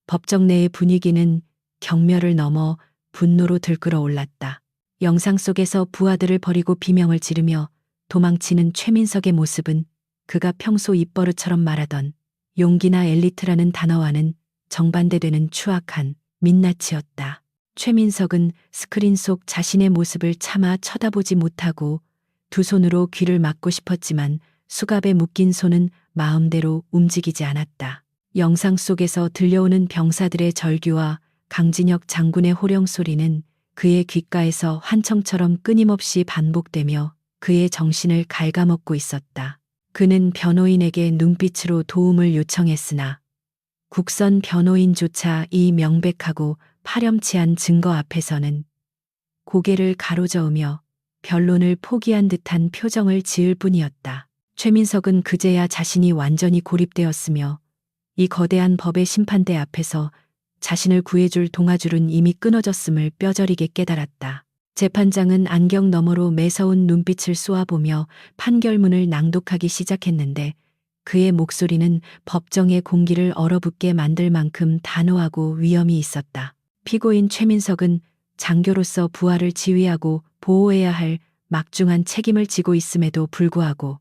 법정 내의 분위기는 경멸을 넘어 분노로 들끓어 올랐다. 영상 속에서 부하들을 버리고 비명을 지르며 도망치는 최민석의 모습은 그가 평소 입버릇처럼 말하던 용기나 엘리트라는 단어와는 정반대되는 추악한 민낯이었다. 최민석은 스크린 속 자신의 모습을 차마 쳐다보지 못하고 두 손으로 귀를 막고 싶었지만 수갑에 묶인 손은 마음대로 움직이지 않았다. 영상 속에서 들려오는 병사들의 절규와 강진혁 장군의 호령 소리는 그의 귓가에서 환청처럼 끊임없이 반복되며 그의 정신을 갉아먹고 있었다. 그는 변호인에게 눈빛으로 도움을 요청했으나 국선 변호인조차 이 명백하고 파렴치한 증거 앞에서는 고개를 가로저으며 변론을 포기한 듯한 표정을 지을 뿐이었다. 최민석은 그제야 자신이 완전히 고립되었으며 이 거대한 법의 심판대 앞에서 자신을 구해줄 동아줄은 이미 끊어졌음을 뼈저리게 깨달았다. 재판장은 안경 너머로 매서운 눈빛을 쏘아보며 판결문을 낭독하기 시작했는데 그의 목소리는 법정의 공기를 얼어붙게 만들 만큼 단호하고 위엄이 있었다. 피고인 최민석은 장교로서 부하를 지휘하고 보호해야 할 막중한 책임을 지고 있음에도 불구하고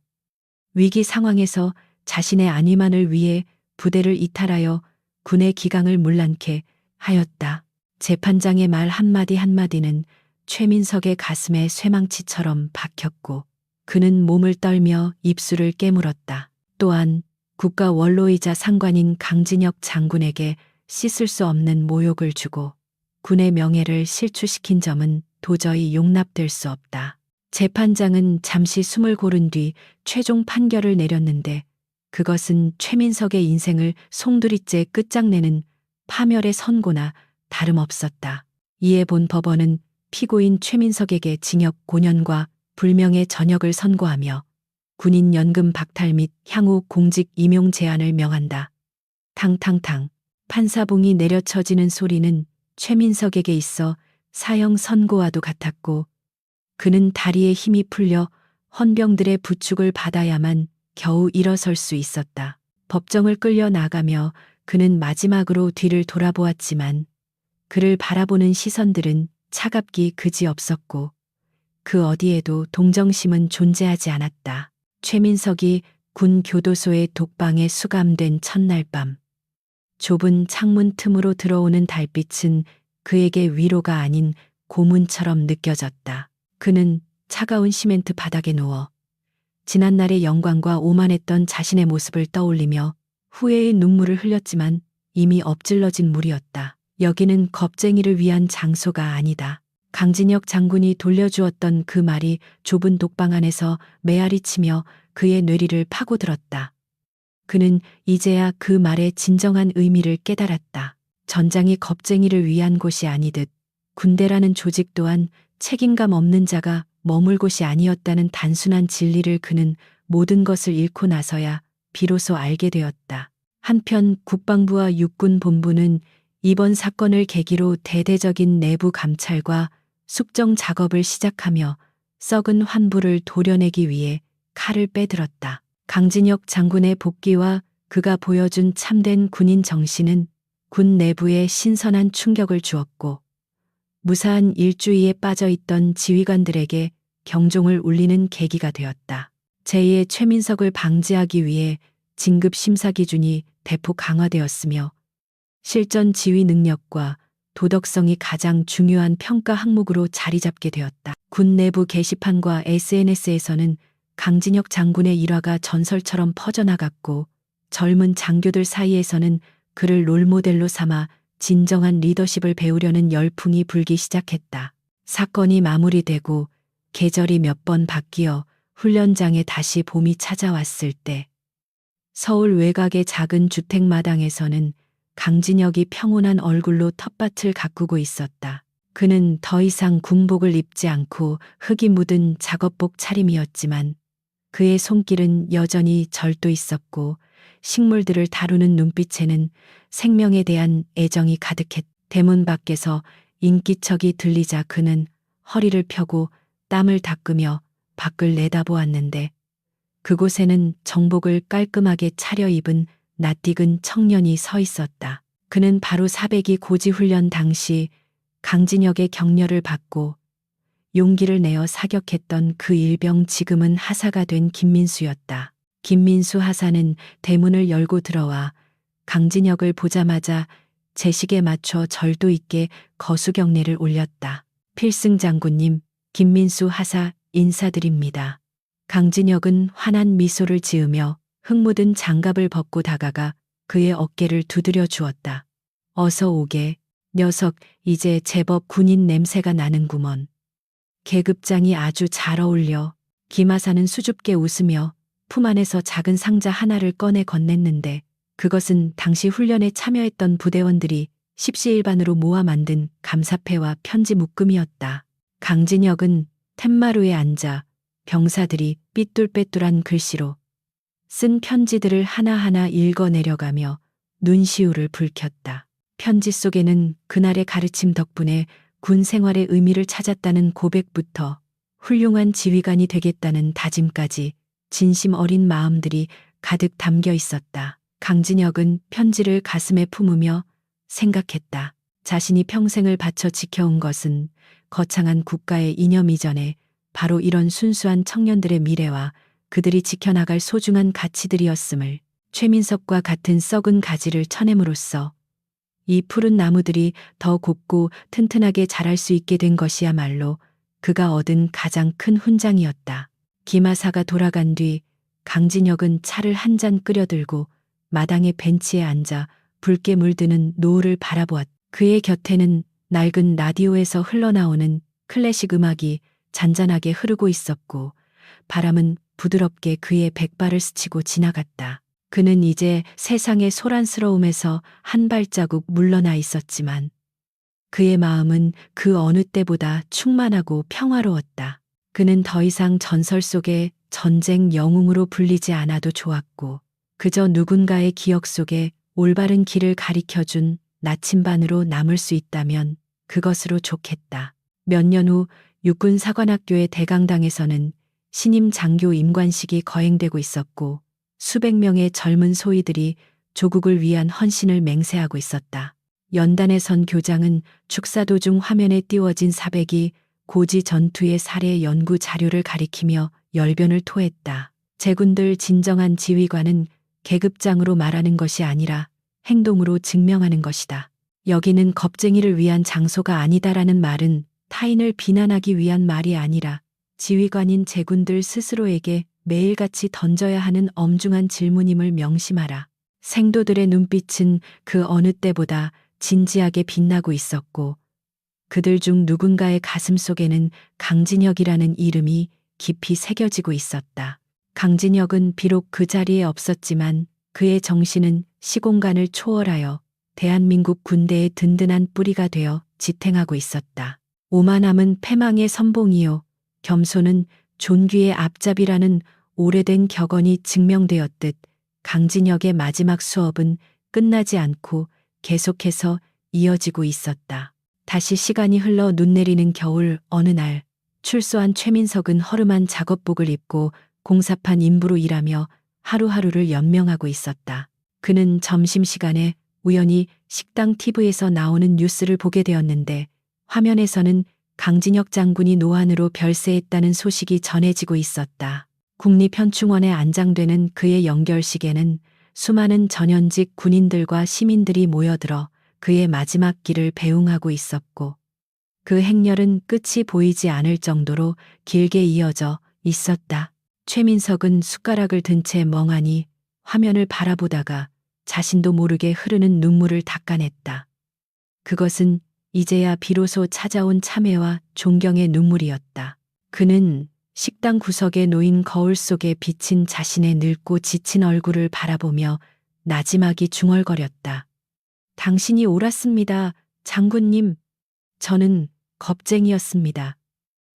위기 상황에서 자신의 안위만을 위해 부대를 이탈하여 군의 기강을 문란케 하였다. 재판장의 말 한마디 한마디는 최민석의 가슴에 쇠망치처럼 박혔고 그는 몸을 떨며 입술을 깨물었다. 또한 국가 원로이자 상관인 강진혁 장군에게 씻을 수 없는 모욕을 주고 군의 명예를 실추시킨 점은 도저히 용납될 수 없다. 재판장은 잠시 숨을 고른 뒤 최종 판결을 내렸는데 그것은 최민석의 인생을 송두리째 끝장내는 파멸의 선고나 다름없었다. 이에 본 법원은 피고인 최민석에게 징역 5년과 불명예 전역을 선고하며 군인 연금 박탈 및 향후 공직 임용 제한을 명한다. 탕탕탕 판사봉이 내려쳐지는 소리는 최민석에게 있어 사형 선고와도 같았고 그는 다리에 힘이 풀려 헌병들의 부축을 받아야만 겨우 일어설 수 있었다. 법정을 끌려 나가며 그는 마지막으로 뒤를 돌아보았지만 그를 바라보는 시선들은 차갑기 그지없었고 그 어디에도 동정심은 존재하지 않았다. 최민석이 군 교도소의 독방에 수감된 첫날 밤. 좁은 창문 틈으로 들어오는 달빛은 그에게 위로가 아닌 고문처럼 느껴졌다. 그는 차가운 시멘트 바닥에 누워 지난날의 영광과 오만했던 자신의 모습을 떠올리며 후회의 눈물을 흘렸지만 이미 엎질러진 물이었다. 여기는 겁쟁이를 위한 장소가 아니다. 강진혁 장군이 돌려주었던 그 말이 좁은 독방 안에서 메아리 치며 그의 뇌리를 파고들었다. 그는 이제야 그 말의 진정한 의미를 깨달았다. 전장이 겁쟁이를 위한 곳이 아니듯 군대라는 조직 또한 책임감 없는 자가 머물 곳이 아니었다는 단순한 진리를 그는 모든 것을 잃고 나서야 비로소 알게 되었다. 한편 국방부와 육군본부는 이번 사건을 계기로 대대적인 내부 감찰과 숙정 작업을 시작하며 썩은 환부를 도려내기 위해 칼을 빼들었다. 강진혁 장군의 복귀와 그가 보여준 참된 군인 정신은 군 내부에 신선한 충격을 주었고 무사한 일주의에 빠져있던 지휘관들에게 경종을 울리는 계기가 되었다. 제2의 최민석을 방지하기 위해 진급 심사 기준이 대폭 강화되었으며 실전 지휘 능력과 도덕성이 가장 중요한 평가 항목으로 자리 잡게 되었다. 군 내부 게시판과 SNS에서는 강진혁 장군의 일화가 전설처럼 퍼져나갔고 젊은 장교들 사이에서는 그를 롤모델로 삼아 진정한 리더십을 배우려는 열풍이 불기 시작했다. 사건이 마무리되고 계절이 몇 번 바뀌어 훈련장에 다시 봄이 찾아왔을 때 서울 외곽의 작은 주택마당에서는 강진혁이 평온한 얼굴로 텃밭을 가꾸고 있었다. 그는 더 이상 군복을 입지 않고 흙이 묻은 작업복 차림이었지만 그의 손길은 여전히 절도 있었고 식물들을 다루는 눈빛에는 생명에 대한 애정이 가득했다. 대문 밖에서 인기척이 들리자 그는 허리를 펴고 땀을 닦으며 밖을 내다보았는데 그곳에는 정복을 깔끔하게 차려입은 낯익은 청년이 서 있었다. 그는 바로 400기 고지훈련 당시 강진혁의 격려를 받고 용기를 내어 사격했던 그 일병, 지금은 하사가 된 김민수였다. 김민수 하사는 대문을 열고 들어와 강진혁을 보자마자 제식에 맞춰 절도 있게 거수경례를 올렸다. 필승 장군님, 김민수 하사 인사드립니다. 강진혁은 환한 미소를 지으며 흙 묻은 장갑을 벗고 다가가 그의 어깨를 두드려 주었다. 어서 오게. 녀석, 이제 제법 군인 냄새가 나는구먼. 계급장이 아주 잘 어울려. 김하사는 수줍게 웃으며 품 안에서 작은 상자 하나를 꺼내 건넸는데 그것은 당시 훈련에 참여했던 부대원들이 십시일반으로 모아 만든 감사패와 편지 묶음이었다. 강진혁은 툇마루에 앉아 병사들이 삐뚤빼뚤한 글씨로 쓴 편지들을 하나하나 읽어내려가며 눈시울을 붉혔다. 편지 속에는 그날의 가르침 덕분에 군 생활의 의미를 찾았다는 고백부터 훌륭한 지휘관이 되겠다는 다짐까지 진심 어린 마음들이 가득 담겨 있었다. 강진혁은 편지를 가슴에 품으며 생각했다. 자신이 평생을 바쳐 지켜온 것은 거창한 국가의 이념 이전에 바로 이런 순수한 청년들의 미래와 그들이 지켜나갈 소중한 가치들이었음을, 최민석과 같은 썩은 가지를 쳐냄으로써 이 푸른 나무들이 더 곱고 튼튼하게 자랄 수 있게 된 것이야말로 그가 얻은 가장 큰 훈장이었다. 김하사가 돌아간 뒤 강진혁은 차를 한 잔 끓여들고 마당의 벤치에 앉아 붉게 물드는 노을을 바라보았다. 그의 곁에는 낡은 라디오에서 흘러나오는 클래식 음악이 잔잔하게 흐르고 있었고 바람은 부드럽게 그의 백발을 스치고 지나갔다. 그는 이제 세상의 소란스러움에서 한 발자국 물러나 있었지만 그의 마음은 그 어느 때보다 충만하고 평화로웠다. 그는 더 이상 전설 속의 전쟁 영웅으로 불리지 않아도 좋았고 그저 누군가의 기억 속에 올바른 길을 가리켜준 나침반으로 남을 수 있다면 그것으로 좋겠다. 몇 년 후 육군사관학교의 대강당에서는 신임 장교 임관식이 거행되고 있었고 수백 명의 젊은 소위들이 조국을 위한 헌신을 맹세하고 있었다. 연단에 선 교장은 축사 도중 화면에 띄워진 400기 고지 전투의 사례 연구 자료를 가리키며 열변을 토했다. 제군들 진정한 지휘관은 계급장으로 말하는 것이 아니라 행동으로 증명하는 것이다. 여기는 겁쟁이를 위한 장소가 아니다라는 말은 타인을 비난하기 위한 말이 아니라 지휘관인 제군들 스스로에게 매일같이 던져야 하는 엄중한 질문임을 명심하라. 생도들의 눈빛은 그 어느 때보다 진지하게 빛나고 있었고 그들 중 누군가의 가슴 속에는 강진혁이라는 이름이 깊이 새겨지고 있었다. 강진혁은 비록 그 자리에 없었지만 그의 정신은 시공간을 초월하여 대한민국 군대의 든든한 뿌리가 되어 지탱하고 있었다. 오만함은 패망의 선봉이요. 겸손은 존귀의 앞잡이라는 오래된 격언이 증명되었듯 강진혁의 마지막 수업은 끝나지 않고 계속해서 이어지고 있었다. 다시 시간이 흘러 눈 내리는 겨울 어느 날 출소한 최민석은 허름한 작업복을 입고 공사판 인부로 일하며 하루하루를 연명하고 있었다. 그는 점심시간에 우연히 식당 TV에서 나오는 뉴스를 보게 되었는데 화면에서는 강진혁 장군이 노안으로 별세했다는 소식이 전해지고 있었다. 국립현충원에 안장되는 그의 영결식에는 수많은 전현직 군인들과 시민들이 모여들어 그의 마지막 길을 배웅하고 있었고 그 행렬은 끝이 보이지 않을 정도로 길게 이어져 있었다. 최민석은 숟가락을 든 채 멍하니 화면을 바라보다가 자신도 모르게 흐르는 눈물을 닦아냈다. 그것은 이제야 비로소 찾아온 참회와 존경의 눈물이었다. 그는 식당 구석에 놓인 거울 속에 비친 자신의 늙고 지친 얼굴을 바라보며 나지막이 중얼거렸다. 당신이 옳았습니다, 장군님. 저는 겁쟁이였습니다.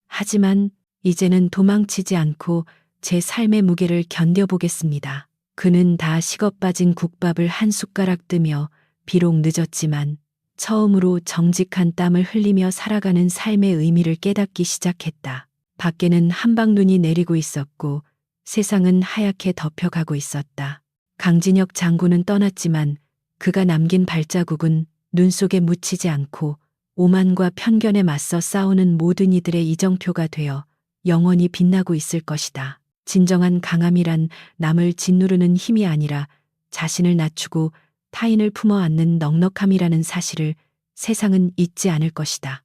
하지만 이제는 도망치지 않고 제 삶의 무게를 견뎌보겠습니다. 그는 다 식어 빠진 국밥을 한 숟가락 뜨며 비록 늦었지만 처음으로 정직한 땀을 흘리며 살아가는 삶의 의미를 깨닫기 시작했다. 밖에는 한방눈이 내리고 있었고 세상은 하얗게 덮여가고 있었다. 강진혁 장군은 떠났지만 그가 남긴 발자국은 눈 속에 묻히지 않고 오만과 편견에 맞서 싸우는 모든 이들의 이정표가 되어 영원히 빛나고 있을 것이다. 진정한 강함이란 남을 짓누르는 힘이 아니라 자신을 낮추고 타인을 품어 안는 넉넉함이라는 사실을 세상은 잊지 않을 것이다.